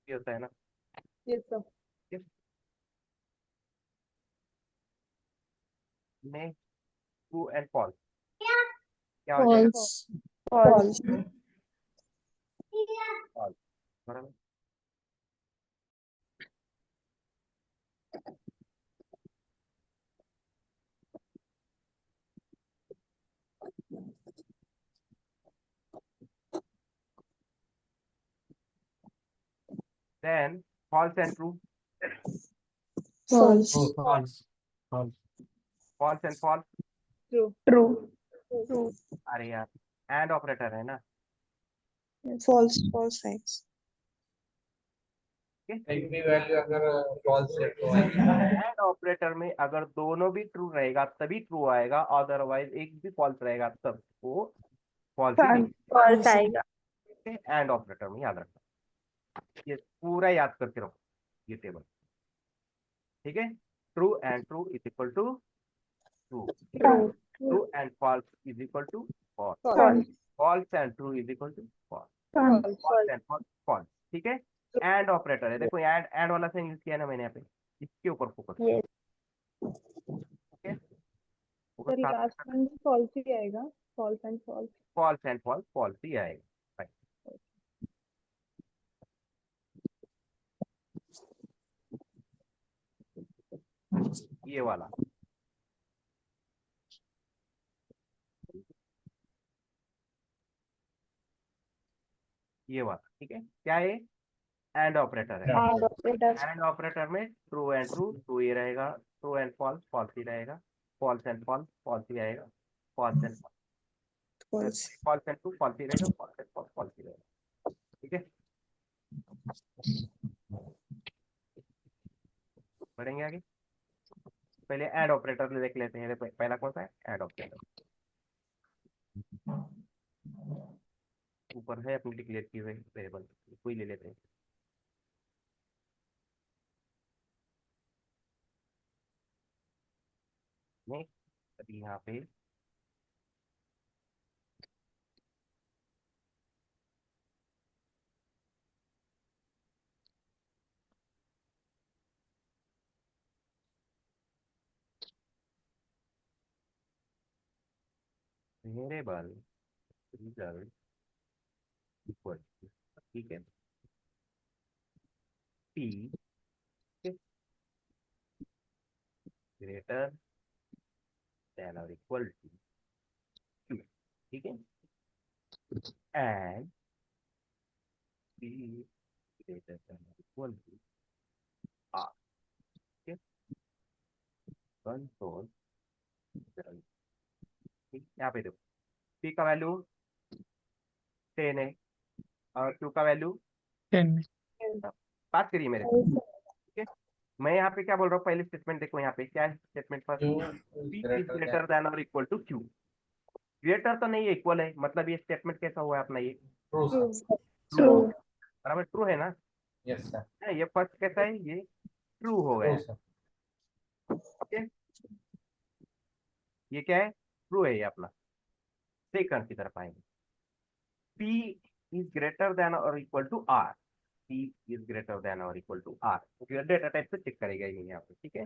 ये होता है ना, Yes, sir. में ट्रू एंड फॉल्स क्या हो जाएगा? False. False. False. फॉल्स, बराबर। Then false and true, False. True. False. False and false, True. True. True. अरे यार एंड ऑपरेटर है ना, False. False signs. एक भी वैल्यू अगर false है तो आएगा। एंड ऑपरेटर में अगर दोनों भी ट्रू रहेगा तभी ट्रू आएगा, अदरवाइज एक भी फॉल्स रहेगा तब वो फॉल्स ही नहीं। False आएगा. एंड ऑपरेटर में याद रखना, ये पूरा याद करके रखो ये टेबल, ठीक है। True and true is equal to true, True. True and false is equal to false, False. False and true is equal to false, False. False and false false, ठीक है। एंड ऑपरेटर है, देखो एंड वाला साइन यूज किया ना मैंने यहाँ पे, इसके ऊपर फोकस, Yes. ठीक है। सर लास्ट वन false ही आएगा. False and false. False and false false ही आएगा, ये वाला। ये वाला, ठीक है, क्या है? एंड ऑपरेटर है। And operator. एंड ऑपरेटर में ट्रू एंड ट्रू ट्रू ही रहेगा, ट्रू एंड फॉल्स फॉल्स ही रहेगा, फॉल्स एंड फॉल्स फॉल्स ही आएगा, false and False. False and true false ही रहेगा, फॉल्स एंड फॉल्स फॉल्स ही रहेगा, ठीक है। बढ़ेंगे आगे, पहले एंड ऑपरेटर देख लेते हैं। पहला कौन सा है? एंड ऑपरेटर, ऊपर है अपनी डिक्लेयर किए हुए वेरिएबल, कोई ले लेते हैं। नहीं, अभी यहाँ पे वेरिएबल रिजल्ट इक्वल, ठीक है, p ग्रेटर देन और इक्वल टू q, ठीक है, एंड p ग्रेटर देन और इक्वल टू r, ठीक है। कंट्रोल, ठीक, यहाँ पे देखो p का वैल्यू 10 है और q का वैल्यू 10. बात करिए मेरे, ठीक है। मैं यहाँ पे क्या बोल रहा हूँ, पहले स्टेटमेंट देखो, यहाँ पे क्या है स्टेटमेंट पर, Q p is is greater than और इक्वल टू q, ग्रेटर तो नहीं है, इक्वल है, मतलब ये स्टेटमेंट कैसा हुआ है अपना, ये true, sir. True, True. बराबर, ट्रू है ना। Yes, sir. ये फर्स्ट कैसा है, ये ट्रू हो गया True, है, sir. ओके। ये क्या है? ट्रू है ये अपना। सेकंड की तरफ आएंगे, p इज ग्रेटर देन और equal to r, p is greater than और equal to r, data type से चेक करेगा ये यहाँ पे, ठीक है।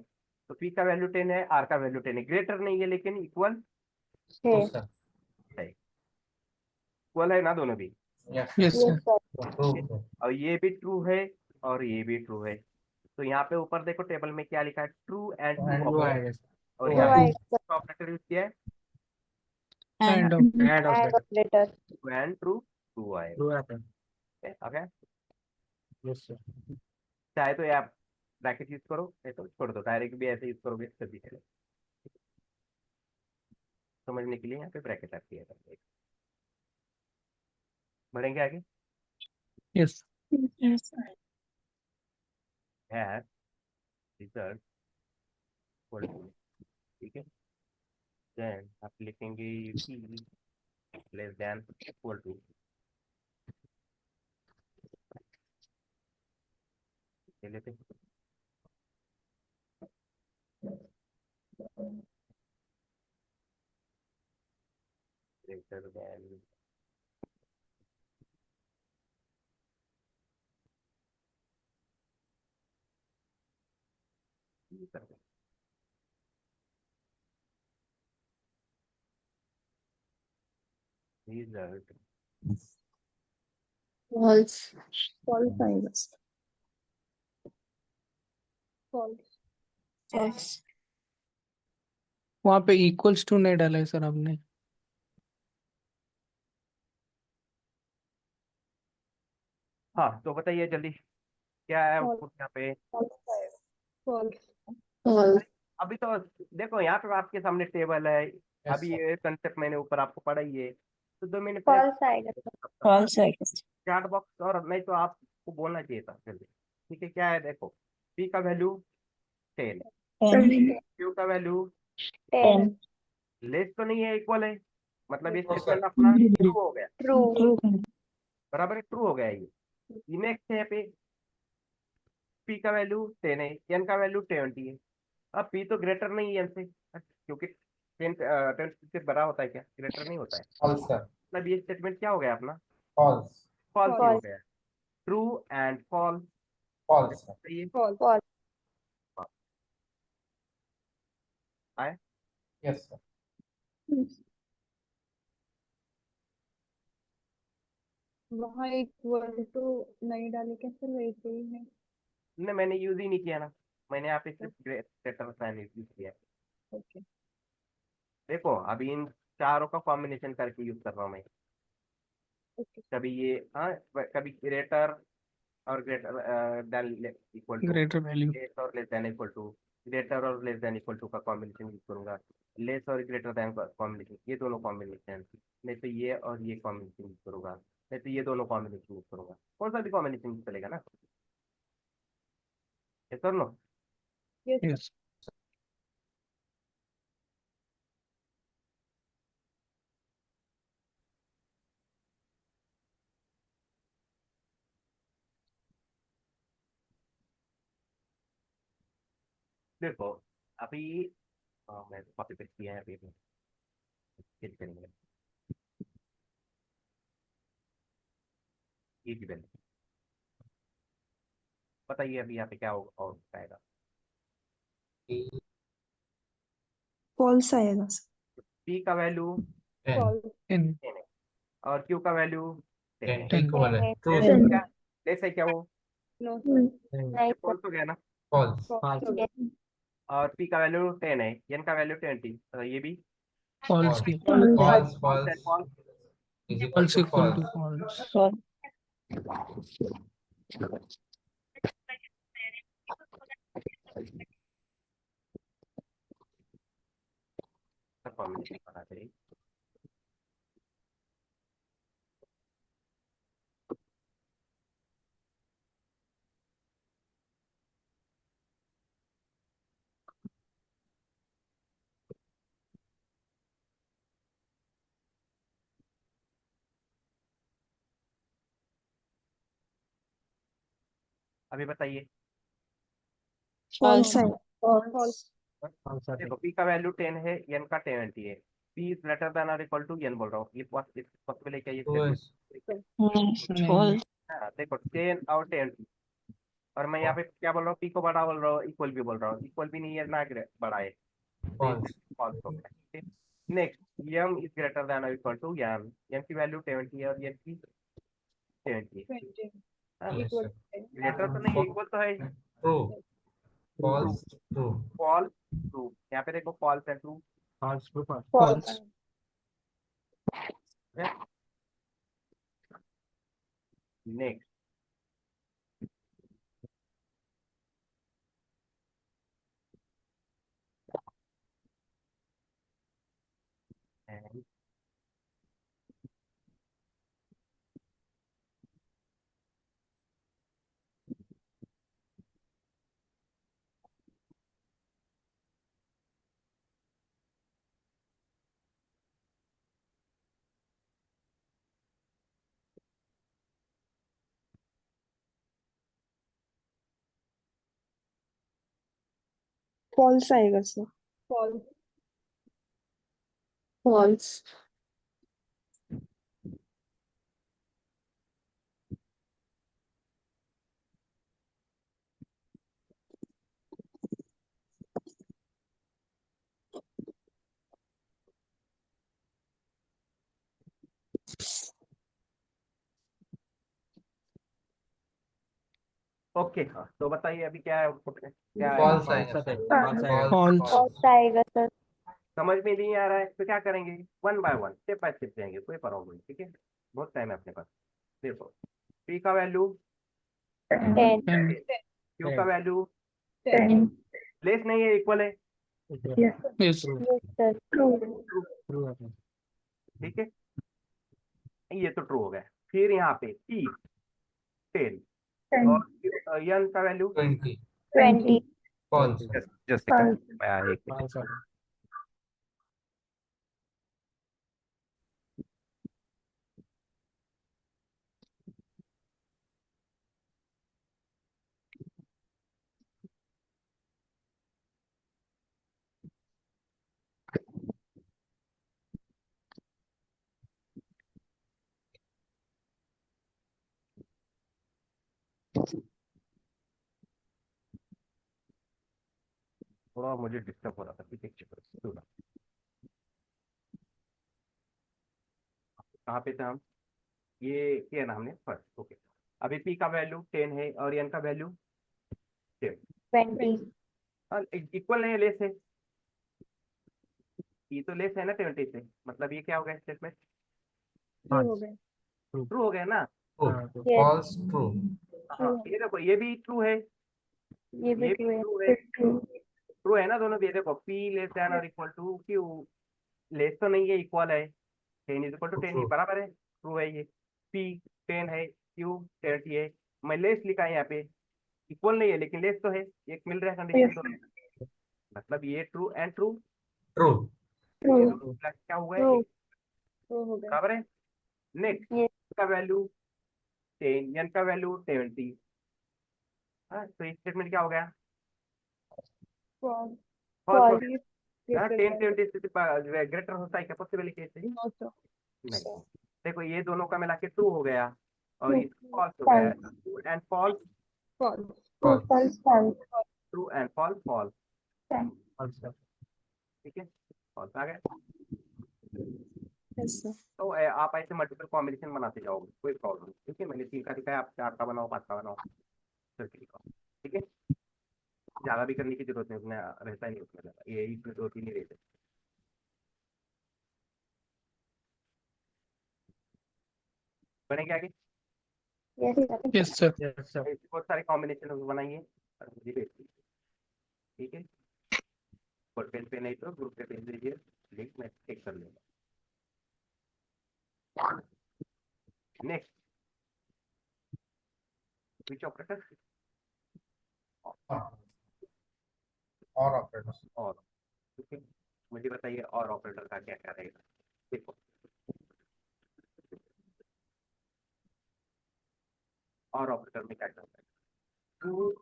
तो p का वैल्यू 10 है, r का वैल्यू 10 है, ग्रेटर नहीं है लेकिन इक्वल True, Yes. sir. है, इक्वल है ना दोनों भी, Yes, sir. Yes, Yes, sir. sir. True. और ये भी ट्रू है और ये भी ट्रू है। तो यहाँ पे ऊपर देखो टेबल में क्या लिखा है, true and And true, true आएगा, sir. और true यहाँ True आएगा. आएगा. ऑपरेटर यूज किया है, And And And operator. True and true true आएगा, true आएगा. ओके। Yes, sir. चाहे तो ये आप ब्रैकेट यूज करो, नहीं तो छोड़ दो, डायरेक्ट भी ऐसे यूज करोगे तो भी चलेगा। समझने के लिए यहाँ पे ब्रैकेट आती है। बढ़ेंगे आगे। Yes. Yes. Hash result equal to, ठीक है, देन आप लिखेंगे p less than equal to, ले लेते हैं, greater than, result False. False आएगा sir. false, False. वहाँ पे इक्वल्स टू नहीं डाला है सर आपने। हाँ तो बताइए जल्दी क्या है False. आउटपुट यहाँ पे। False आएगा. false, False. अभी तो देखो यहाँ पे आपके सामने टेबल है, Yes, अभी sir. ये कंसेप्ट मैंने ऊपर आपको पढ़ा ही है, तो 2 मिनट False आएगा. False आएगा. चैट बॉक्स, और नहीं तो आपको बोलना चाहिए था जल्दी। ठीक है, क्या है देखो, p का वैल्यू 10, 10. q का वैल्यू 10. लेस तो नहीं है, इक्वल है, मतलब ये No, स्टेटमेंट sir. अपना ट्रू हो गया, True. True. बराबर है, ट्रू हो गया ये नेक्स्ट है पे, p का वैल्यू 10 है, n का वैल्यू 20 है। अब p तो ग्रेटर नहीं है n से, क्योंकि 10 से बड़ा होता है क्या, ग्रेटर नहीं होता है, False, sir. मतलब ये स्टेटमेंट क्या हो गया अपना, False. फॉल्स ही हो False. गया, true and false. False, sir. सही false, False. है। Yes, sir. वहाँ इक्वल टू नहीं डाले क्या सर, वैसे ही है. नहीं मैंने यूज ही नहीं किया ना, मैंने यहाँ पे सिर्फ ग्रेटर साइन यूज किया है। ओके. देखो अभी इन चारों का कॉम्बिनेशन करके यूज कर रहा हूँ मैं, ओके. कभी ये हाँ, कभी ग्रेटर और greater than equal to, greater value. Less और less than equal to, greater और लेस देन इक्वल टू का कॉम्बिनेशन यूज करूंगा, लेस और ग्रेटर देन कॉम्बिनेशन, ये दोनों कॉम्बिनेशन, नहीं तो ये और ये कॉम्बिनेशन यूज करूंगा, नहीं तो ये दोनों कॉम्बिनेशन यूज करूंगा, कौन सा भी कॉम्बिनेशन चलेगा ना, ये कर लो। Yes, sir. Yes. देखो अभी मैं कॉपी पेस्ट किया है, अभी चेंज करेंगे ये की वैल्यू, बताइए अभी यहाँ पे क्या और आएगा, P, False आएगा sir. p का वैल्यू 10. false, 10. 10 है और q का वैल्यू 10 है, 10 equivalent. True, लेस है sir. क्या, लेस है क्या वो, no sir, नहीं sir. फॉल्स हो गया ना, False. false हो गया. Yes. और p का वैल्यू 10 है, n का वैल्यू 20, तो ये भी False. False. False. False. false है, False false is equal False to equal to false. false. False. Combination बना चाहिए। अभी बताइए, False False. आएगा. false, False, sir. देखो p का वैल्यू 10 है, n का 20 है, p इज ग्रेटर देन और इक्वल टू n बोल रहा हूँ, ये पॉसिबल है क्या ये True statement? is नहीं। False. हाँ, देखो 10 और 20, और मैं यहाँ पे क्या बोल रहा हूँ, p को बड़ा बोल रहा हूँ, इक्वल भी बोल रहा हूँ, इक्वल भी नहीं है ना बड़ा है, false. फॉल्स हो गया, ठीक है। Next m is greater than और इक्वल टू m, m की वैल्यू 20 है और n की 70 है, 20, हाँ, Yes, equal sir. to 10. Greater तो नहीं, इक्वल तो है, True. False. True. False true, यहाँ पे देखो फॉल्स है, true False. True. False. False. है। नेक्स्ट False आएगा सर. false, False. ओके हाँ, तो बताइए अभी क्या है आउटपुट में, क्या है? फॉल्स आएगा सर. False. false आएगा सर. समझ में नहीं आ रहा है तो क्या करेंगे, one by one step by step जाएंगे, कोई प्रॉब्लम नहीं, ठीक है, बहुत टाइम है अपने पास। देखो पी का वैल्यू 10, 10. क्यू का वैल्यू 10. लेस नहीं है, इक्वल है, Yes. Yes. Yes sir. True. ठीक है, ये तो ट्रू हो गया। फिर यहाँ पे पी 10 और यन का वैल्यू 20. 20. फॉल्स. Just False. एक मिनट। थोड़ा मुझे डिस्टर्ब हो रहा था, ठीक है, सुना कहाँ पे थे हम, ये किया ना हमने फर्स्ट, ओके। अभी पी का वैल्यू 10 है और एन का वैल्यू 10, 20. इक्वल नहीं है, लेस है, ये तो लेस है ना 20 से, मतलब ये क्या हो गया स्टेटमेंट, true हो गया. ट्रू हो गया ना। Yes. False true. हाँ ये देखो ये भी ट्रू है, ये भी ये भी true है. ट्रू है, ट्रू है ना दोनों भी। ये देखो पी लेस देन और इक्वल टू क्यू, लेस तो नहीं है, इक्वल है, 10 इज इक्वल टू 10 ही True. बराबर है, ट्रू है ये। पी 10 है, क्यू 30 है, मैं लेस लिखा है यहाँ पे, इक्वल नहीं है लेकिन लेस तो है, एक मिल रहा है कंडीशन तो, मतलब ये true and true, true. True. क्या हुआ है True. True हो गया. बराबर है। Next Yes. का वैल्यू 10, एन का वैल्यू 70, हाँ तो स्टेटमेंट क्या हो गया, false, फॉल्स हो False. गया। हाँ, greater 10 than, 70 से ग्रेटर होता है क्या, पॉसिबल केस है no sir. नहीं। देखो ये दोनों का मिला के ट्रू हो गया और True. ये फॉल्स हो गया, true and false, false, True. False. False. True and false, false, False. ठीक है, फॉल्स आ गया। Yes sir. तो आप ऐसे मल्टीपल कॉम्बिनेशन बनाते जाओगे, कोई प्रॉब्लम नहीं, ठीक है, मैंने 3 का दिखाया, आप 4 का बनाओ, 5 का बनाओ, ठीक है, ज्यादा भी करने की जरूरत नहीं, उसमें रहता ही नहीं, उसमें ज्यादा, ये इसमें 2-3 ही रहते, बढ़ेंगे आगे। Yes sir. Yes, sir. ऐसे बहुत सारे कॉम्बिनेशन बनाइए और मुझे भेज दीजिए, ठीक है, और पेन पे नहीं तो ग्रुप पे भेज दीजिए, लिंक मैं चेक कर लूँगा। नेक्स्ट विच ऑपरेटर, और ऑपरेटर. और ठीक है, मुझे बताइए और ऑपरेटर का क्या क्या रहेगा। देखो और ऑपरेटर में क्या क्या होता है, ट्रू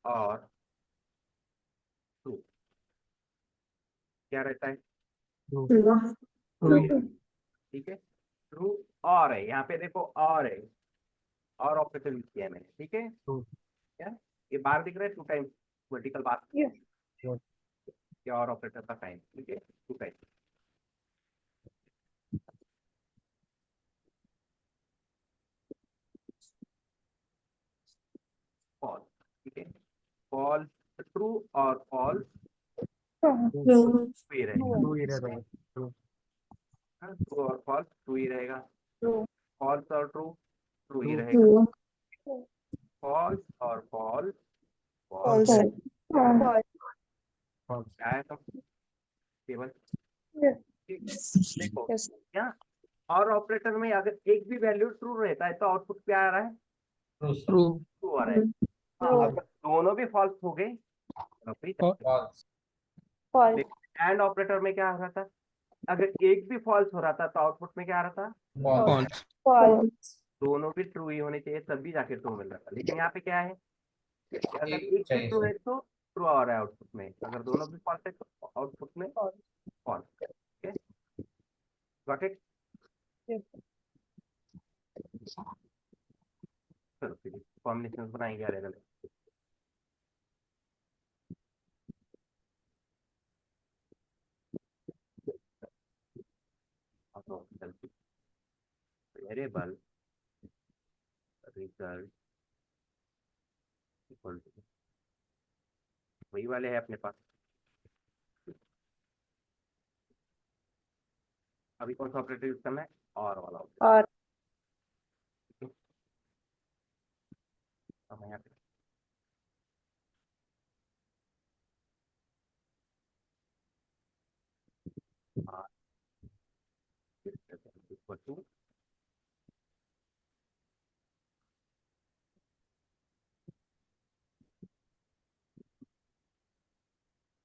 और ट्रू क्या रहता है, True. ट्रू, ठीक है, ट्रू और है, यहाँ पे देखो और है, और ऑपरेटर यूज किया है मैंने, ठीक है, क्या ये बार दिख रहा है 2 टाइम्स वर्टिकल बार, Yes. क्या और ऑपरेटर का साइन, ठीक है, 2 टाइम्स। फॉल्स, ठीक है, फॉल्स, ट्रू और फॉल्स True. ट्रू ही रहेगा, ट्रू और फॉल्स ट्रू ही रहेगा, True. फॉल्स और ट्रू ट्रू ही रहेगा, True. फॉल्स और फॉल्स False. False, False. क्या है सब केवल, Yes. देखो Yes. क्या, और ऑपरेटर में अगर एक भी वैल्यू ट्रू रहता है तो आउटपुट क्या आ रहा है, ट्रू सर ट्रू ट्रू आ रहा है। हाँ, अगर दोनों भी फॉल्स हो गए तो फिर फॉल्स false, एंड ऑपरेटर में क्या हो रहा था, अगर एक भी फॉल्स हो रहा था तो आउटपुट में क्या आ रहा था, फॉल्स फॉल्स false, दोनों भी ट्रू ही होने चाहिए तब भी जाके ट्रू मिल रहा था। लेकिन यहाँ पे क्या है, अगर एक एक भी चाहिए ट्रू सर है तो ट्रू आ रहा है आउटपुट में, अगर दोनों भी फॉल्स है तो आउटपुट में false. Okay, got it. Yes. चलो फिर कॉम्बिनेशन बनाएंगे अलग अलग। वेरिएबल रिजल्ट इक्वल टू वही वाले हैं अपने पास। अभी कौन सा ऑपरेटर यूज करना है, और वाला ऑपरेटर। और अब मैं यहाँ पे इक्वल टू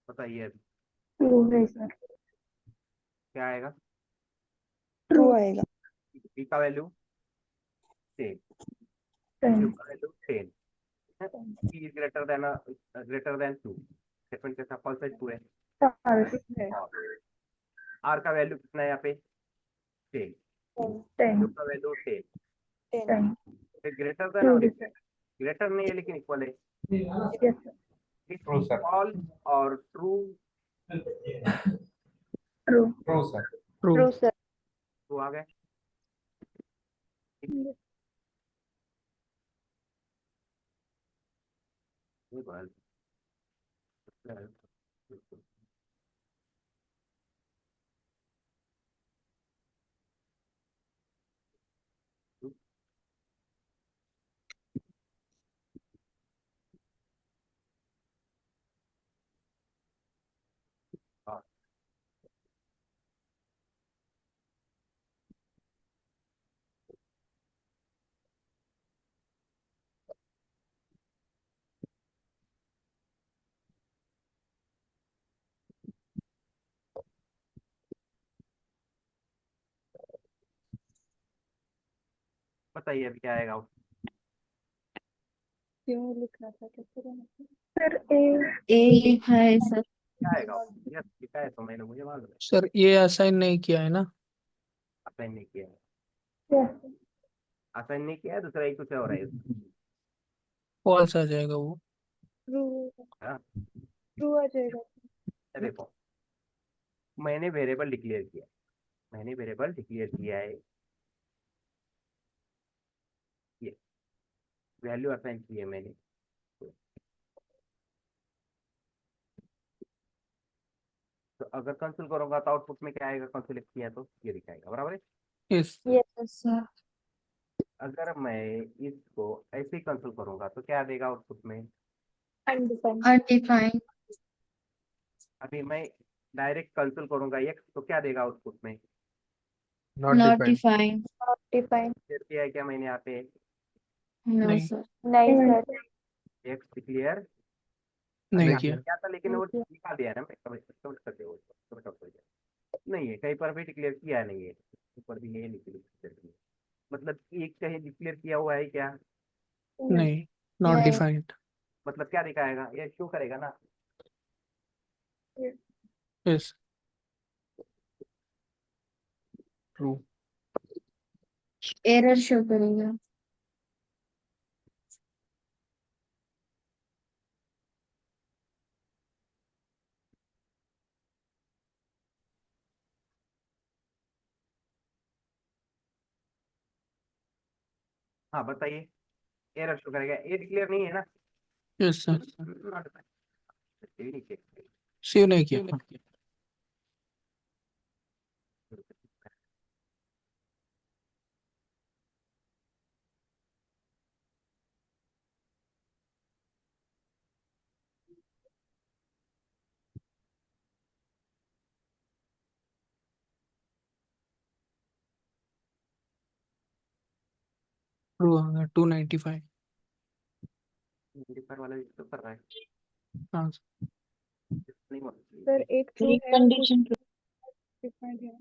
बताइए अभी true है सर, क्या आएगा, True आएगा. बी का वैल्यू 10, ten, क्यू का value 10, P is greater then 2, statement कैसा फॉल्स है, ट्रू है। false, है आर का वैल्यू कितना है यहाँ पे 10, ten, क्यू का वैल्यू 10, 10. ten, फिर ग्रेटर देन true और है सर, ग्रेटर नहीं है लेकिन इक्वल है, yes sir, true sir false और true, true, true sir true true sir, true आ गए। Equal plus हाँ, बताइए अभी क्या आएगा, क्यों लिखना था, कैसे रहना था? sir a, A लिखा है सर. क्या आएगा, यस लिखा है तो मैंने, मुझे मालूम है, सर ये असाइन नहीं किया है ना, असाइन नहीं किया है, yes sir, असाइन नहीं किया है, दूसरा एक कुछ और है फॉल्स आ जाएगा वो। ट्रू हाँ, ट्रू आ जाएगा। देखो मैंने वेरिएबल डिक्लेयर किया, मैंने वेरिएबल डिक्लेयर किया है, ये वैल्यू असाइन की है मैंने, तो अगर कंसोल करूंगा तो आउटपुट में क्या आएगा, कंसोल किया तो ये दिखाएगा, बराबर है। Yes yes sir. अगर मैं इसको ऐसे ही कंसोल करूंगा तो क्या देगा आउटपुट में, undefined, Undefined. अभी मैं डायरेक्ट कंसोल करूंगा एक्स तो क्या देगा आउटपुट में, Not defined. not defined, clear किया है क्या मैंने यहाँ पे, No नहीं sir. नहीं sir, एक्स क्लियर नहीं यहाँ किया। क्या था, लेकिन नहीं वो किया। निकाल दिया है ना, मैं कमेंट करके वो कमेंट आउट हो गया, नहीं है कहीं पर भी डिक्लेयर किया नहीं है, ऊपर भी है नहीं, मतलब एक कहीं डिक्लेयर किया हुआ है क्या, नहीं नॉट नहीं. डिफाइंड। मतलब क्या दिखाएगा, ये शो करेगा ना, यस ट्रू Error शो करेगा. हाँ बताइए, एरर शो करेगा, ये डिक्लेयर नहीं है ना, यस सर Not defined, ये नहीं check करेगा। सेव नहीं किया। ट्रू आ गया 295। मॉडिफायर वाला यूज तो कर रहा है, हाँ नहीं सर एक ट्रू है और कुछ डिफरेंट है।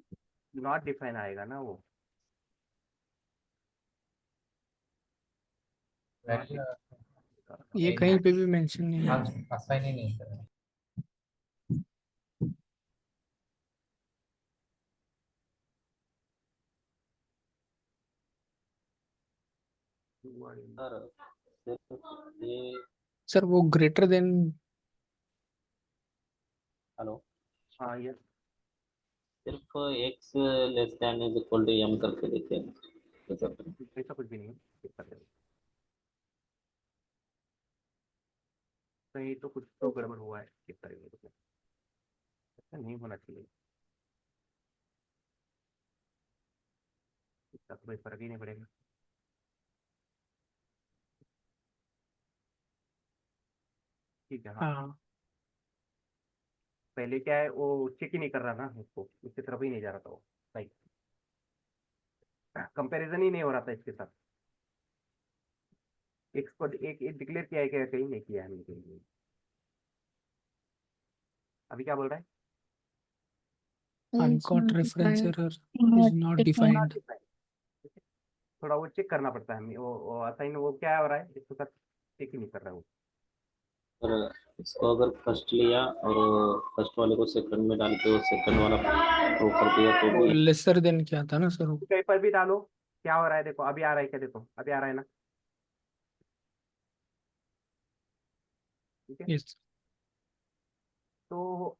नॉट डिफाइन आएगा ना वो। वैल्यू ये कहीं पे भी मेंशन नहीं है। असाइन ही नहीं करें। सर सिर्फ ये सर वो ग्रेटर देन हेलो हाँ ये सिर्फ X less than is equal to M करके देखे ऐसा कुछ भी नहीं है, चेक कर लेंगे। कहीं तो कुछ तो गड़बड़ हुआ है, चेक करेंगे तो। ऐसा नहीं होना चाहिए, इसका तो कोई फर्क ही नहीं पड़ेगा। ठीक है, हाँ हाँ पहले क्या है वो चेक ही नहीं कर रहा ना उसको, उसकी तरफ ही नहीं जा रहा था वो, लाइक कंपैरिजन ही नहीं हो रहा था इसके साथ। एक्स को एक डिक्लेयर किया है क्या, कहीं नहीं किया है हमने कहीं। अभी क्या बोल रहा है? Uncaught reference error is not Not defined. थोड़ा वो चेक करना पड़ता है हमें, वो असाइन वो क्या हो रहा है इसके साथ, चेक ही नहीं कर रहा है वो। और इसको अगर फर्स्ट लिया और फर्स्ट वाले को सेकंड में डाल के वो सेकंड वाला प्रूव कर दिया तो भी लेसर देन क्या था ना सर वो। कहीं पर भी डालो, क्या हो रहा है देखो, अभी आ रहा है क्या, देखो अभी आ रहा है ना, ठीक है। यस तो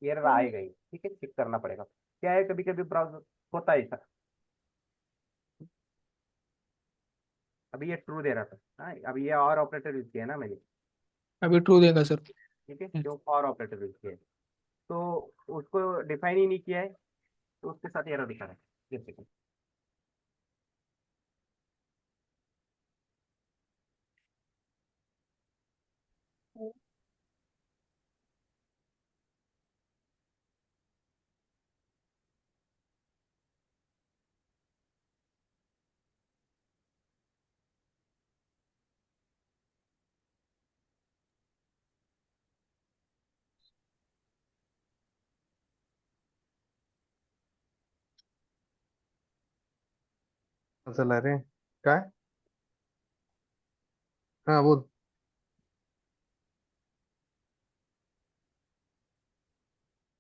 एरर आएगा ही, ठीक है, चेक करना पड़ेगा। क्या है कभी कभी ब्राउजर होता है ऐसा। अभी ये ट्रू दे रहा था, हाँ अभी ये और ऑपरेटर यूज किया है ना मैंने, अभी ट्रू देगा सर। ठीक है, जो और ऑपरेटर यूज किया है तो उसको डिफाइन ही नहीं किया है, तो उसके साथ एरर दिखा रहा है। जैसे कि चला रे काय. हा बोल.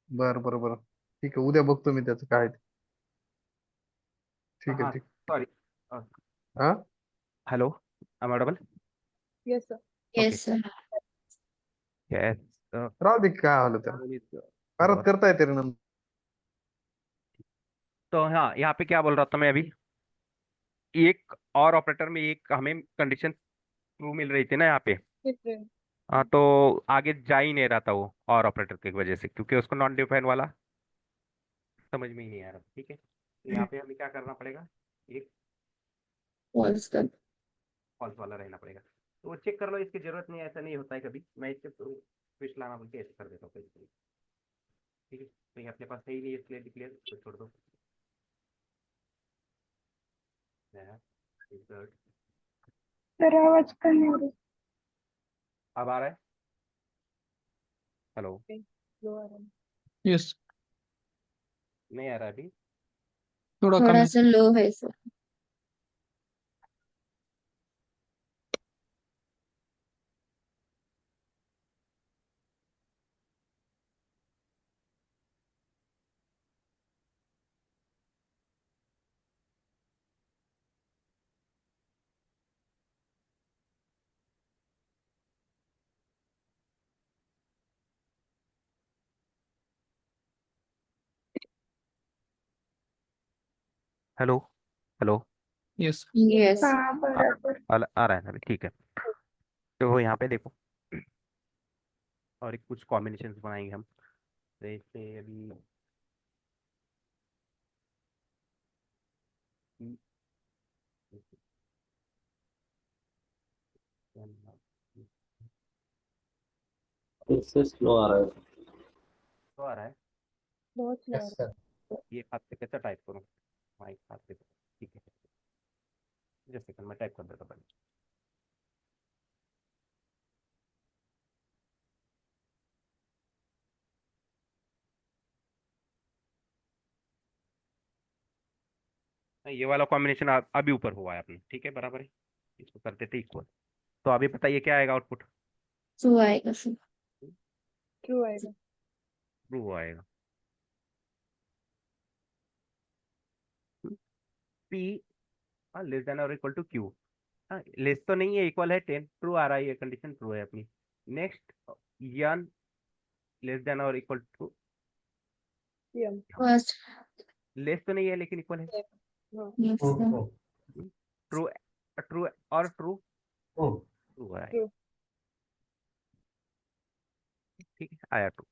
बर बर बर ठीक आहे, उद्या बघतो मी त्याचं काय ते. ठीक आहे हाँ ठीक. सॉरी, हा hello am I audible? Yes sir. Okay, Yes, sir. Yes राहू दे काय आलं त्याला, परत करता येते रे नंतर. तो हाँ यहाँ पे क्या बोल रहा था मैं अभी, एक और ऑपरेटर में एक हमें कंडीशन ट्रू मिल रही थी ना यहाँ पे। डिफरेंट। हाँ तो आगे जा ही नहीं रहा था वो और ऑपरेटर की वजह से, क्योंकि उसको नॉन डिफाइन वाला समझ में ही नहीं आ रहा, ठीक है। तो यहाँ पे हमें क्या करना पड़ेगा, एक Was the फॉल्स वाला रहना पड़ेगा। तो वो चेक कर लो, इसकी जरूरत नहीं है, ऐसा नहीं होता है कभी, मैं इसके स्विच लाना बोल के ऐसे कर देता हूँ कभी, ठीक है। तो ये अपने पास है ही नहीं इसलिए डिक्लेयर, तो छोड़ दो। insert, सर आवाज कम नहीं आ रही। अब आ रहा है, हेलो लो आ रहा है। यस नहीं आ रहा है अभी। थोड़ा कम थोड़ा है। सा लो है sir. Hello hello yes Yes. हाँ बराबर। आ रहा है ना अभी, ठीक है। तो यहाँ पे देखो, और एक कुछ कॉम्बिनेशन बनाएंगे हम, जैसे अभी फिर से स्लो आ रहा है। तो आ रहा है, बहुत स्लो आ यस रहा सर. ये हाथ से कैसे टाइप करूँ, माइक हाथ से, ठीक है। जस्ट सेकंड में टाइप कर देता हूँ। ये वाला कॉम्बिनेशन अभी ऊपर हुआ है आपने, ठीक है, बराबर है, इसको कर देते इक्वल। तो अभी बताइए क्या आएगा आउटपुट? ट्रू आएगा सर। ट्रू आएगा। ट्रू आएगा। पी लेस देन और इक्वल टू क्यू, लेस तो नहीं है, इक्वल है 10, ट्रू आ रहा है, ये कंडीशन ट्रू है अपनी। नेक्स्ट यन लेस देन और equal to, M. First. Less तो नहीं है लेकिन इक्वल है। हाँ। Yes true sir. True true, true और ट्रू, ट्रू ट्रू है, ट्रू। ठीक है, आया ट्रू।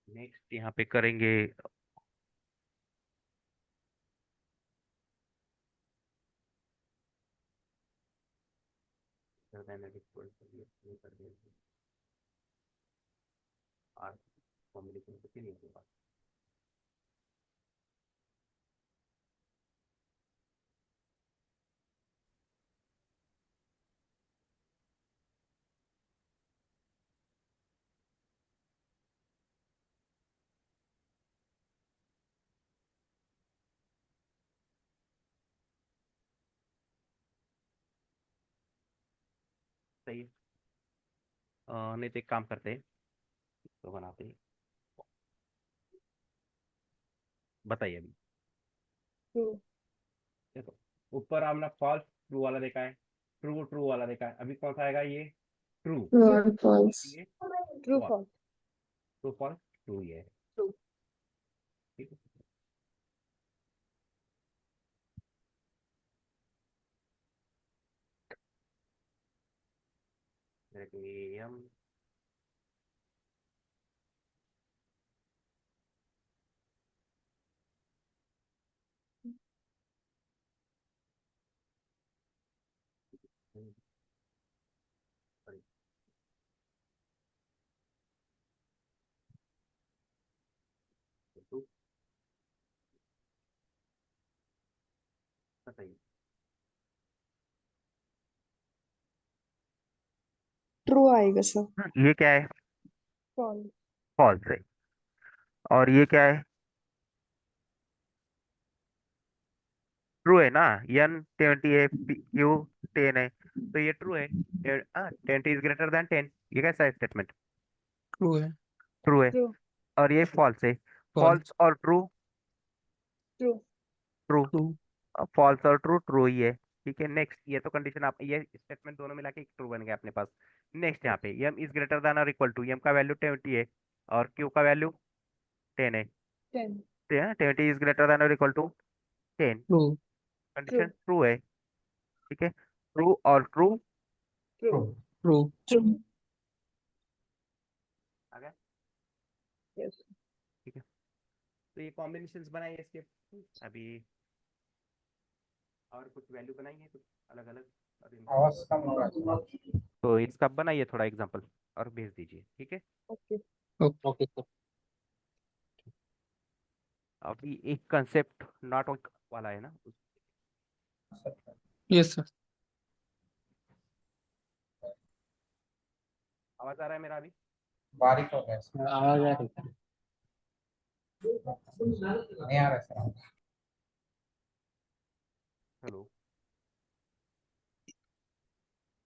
नेक्स्ट यहाँ पे करेंगे कॉम्बिनेशन तो नहीं होगा। सही है। नहीं तो एक काम करते हैं, तो बनाते हैं, बताइए अभी। ट्रू। देखो ऊपर आपने फॉल्स ट्रू वाला देखा है, ट्रू ट्रू वाला देखा है, अभी कौन सा आएगा? ये ट्रू, ट्रू और फॉल्स। ये true false. True false true, ये है, ट्रू। ठीक है। मेरे को ये हम ट्रू, बताइए। ट्रू आएगा सर। ये क्या है? फॉल्स। फॉल्स है। और ये क्या है? ट्रू है ना, एन 20 है, क्यू 10 है, तो ये ट्रू है। 20 इज ग्रेटर देन 10, ये कैसा है स्टेटमेंट? ट्रू है। ट्रू है। ट्रू। और ये फॉल्स है। फॉल्स। फॉल्स और true, true. True, true. False और ट्रू, ट्रू ही है, ठीक है। नेक्स्ट, ये तो कंडीशन आप, ये स्टेटमेंट दोनों मिला के एक ट्रू बन गया अपने पास। नेक्स्ट यहाँ पे एम इज ग्रेटर देन और इक्वल टू, एम का वैल्यू 20 है और क्यू का वैल्यू 10 है, 10। 20 इज ग्रेटर देन और equal to 10, true. True. Condition true है, ठीक है। ट्रू और true true. True true. True. आ गया, यस। ठीक है। तो ये कॉम्बिनेशंस बनाइए इसके, अभी और कुछ वैल्यू बनाइए कुछ अलग अलग, और आवाज कम हो रहा है। तो इसका बनाइए थोड़ा एग्जांपल और भेज दीजिए, ठीक है। ओके। Okay sir. अभी एक कंसेप्ट नॉट वाला है ना, यस सर। आवाज आ रहा है मेरा अभी? बारीक हो गया सर। आवाज आ रही है। नहीं आ रहा है सर। हेलो,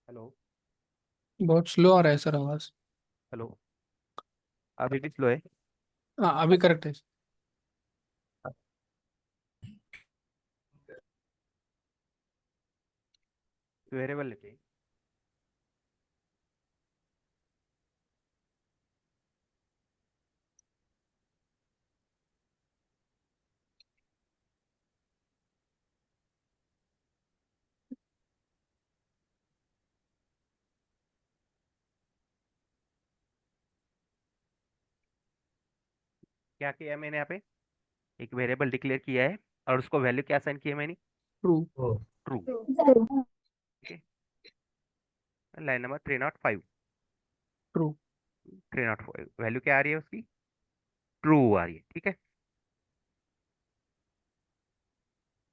हेलो, बहुत स्लो आ रहा है सर आवाज। हेलो, अभी भी स्लो है? हाँ अभी करेक्ट है। वेरिएबल लेते हैं, क्या किया है मैंने यहाँ पे? एक वेरिएबल डिक्लेयर किया है और उसको वैल्यू क्या असाइन की है मैंने? True. True true, true. True. ठीक है। Line number 305, true. 305 वैल्यू क्या आ रही है उसकी? ट्रू आ रही है, ठीक है।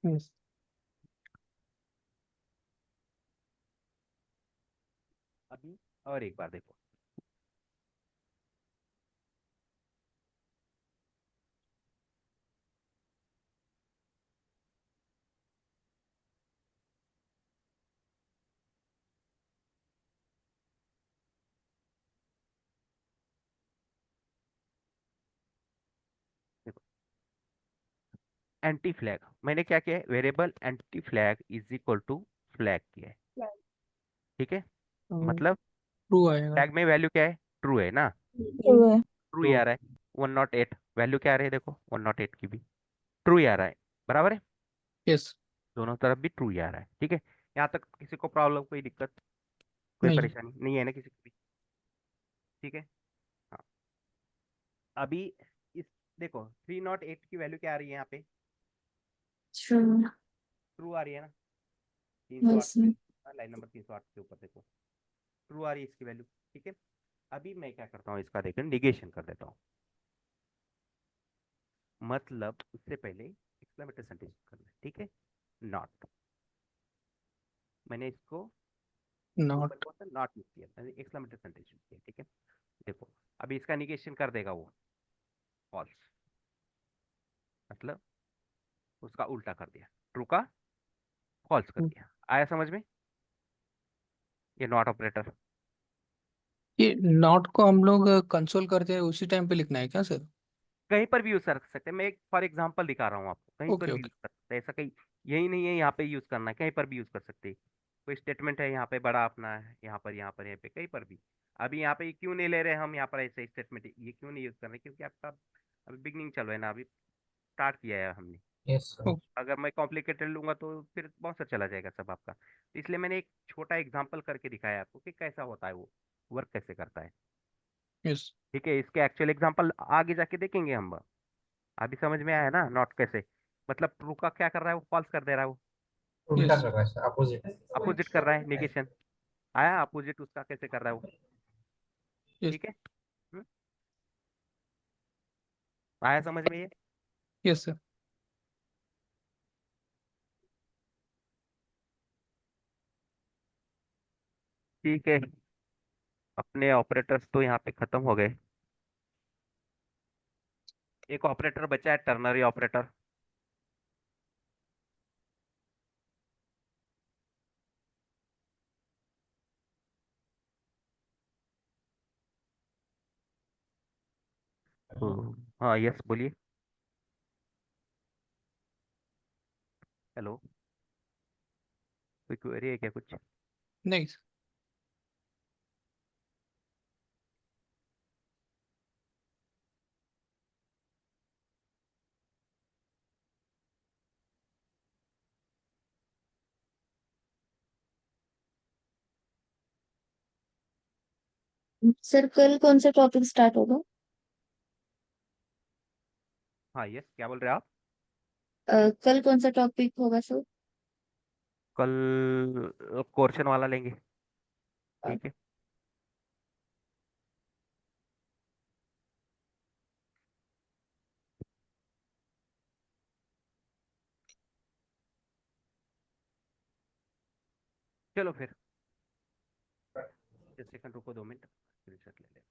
Yes. अभी और एक बार देखो, देखो एंटी फ्लैग मैंने क्या किया है, variable anti flag is equal to flag किया है, Flag. ठीक है। तो मतलब ट्रू आएगा। फ्लैग में वैल्यू क्या है, ट्रू है ना, ट्रू है। ट्रू ही आ रहा है। 108 वैल्यू क्या आ रही है, देखो 108 की भी ट्रू ही आ रहा है, बराबर है, यस। दोनों तरफ भी ट्रू ही आ रहा है, ठीक है। यहाँ तक किसी को प्रॉब्लम, कोई दिक्कत, कोई नहीं। परेशानी नहीं है ना किसी को भी, ठीक है। हाँ, अभी इस देखो 308 की वैल्यू क्या आ रही है यहाँ पे, ट्रू। ट्रू आ रही है ना, 308 यस। लाइन नंबर 308 के ऊपर देखो ट्रू आ रही है इसकी वैल्यू, ठीक है। अभी मैं क्या करता हूँ, इसका देखो निगेशन कर देता हूँ, मतलब उससे पहले एक्सक्लेमेटरी सेंटेंस करना है, ठीक है। नॉट, मैंने इसको ऊपर नॉट। कौन सा नॉट यूज किया, मैंने एक्सक्लेमेटरी सेंटेंस यूज किया, ठीक है। देखो अभी इसका निगेशन कर देगा वो फॉल्स, मतलब उसका उल्टा कर दिया, ट्रू का फॉल्स कर दिया, आया समझ में, ये नॉट ऑपरेटर। ये नॉट को हम लोग कंसोल करते हैं उसी टाइम पे लिखना है क्या सर? कहीं पर भी यूज कर सकते हैं, मैं एक फॉर एग्जांपल दिखा रहा हूँ आपको, कहीं पर ओके भी ओके। यूज कर सकते हैं, ऐसा कहीं यही नहीं है यहाँ पे यूज करना है, कहीं पर भी यूज कर सकते हैं। कोई स्टेटमेंट है यहाँ पे बड़ा अपना है, यहाँ पर यहाँ पर यहाँ पे कहीं पर भी। अभी यहाँ पे क्यों नहीं ले रहे हम यहाँ पर ऐसे स्टेटमेंट, ये क्यों नहीं यूज कर रहे, क्योंकि आपका अभी बिगनिंग चल रहा है ना, अभी स्टार्ट किया है हमने। Yes sir. अगर मैं कॉम्प्लिकेटेड लूंगा तो फिर बहुत सा चला जाएगा सब आपका, तो इसलिए मैंने एक छोटा एग्जाम्पल करके दिखाया आपको कि कैसा होता है वो, वर्क कैसे करता है, यस। ठीक है। इसके एक्चुअल एग्जाम्पल आगे जाके देखेंगे हम। अभी समझ में आया ना, नॉट कैसे, मतलब ट्रू का क्या कर रहा है, वो फॉल्स कर दे रहा है, वो उल्टा यस। कर रहा है सर, अपोजिट। अपोजिट कर रहा है, निगेशन आया, अपोजिट उसका कैसे कर रहा है वो, यस। ठीक है। हम्म, आया समझ में ये। Yes sir. ठीक है, अपने ऑपरेटर्स तो यहाँ पे खत्म हो गए, एक ऑपरेटर बचा है, टर्नरी ऑपरेटर। हाँ यस बोलिए, हेलो, कोई क्वेरी है क्या कुछ। नहीं। सर कल कौन सा टॉपिक स्टार्ट होगा? हाँ यस, क्या बोल रहे हैं आप। कल कौन सा टॉपिक होगा सर? कल क्वेश्चन वाला लेंगे, ठीक है। चलो फिर, 10 सेकंड रुको, 2 मिनट, स्क्रीनशॉट ले लें।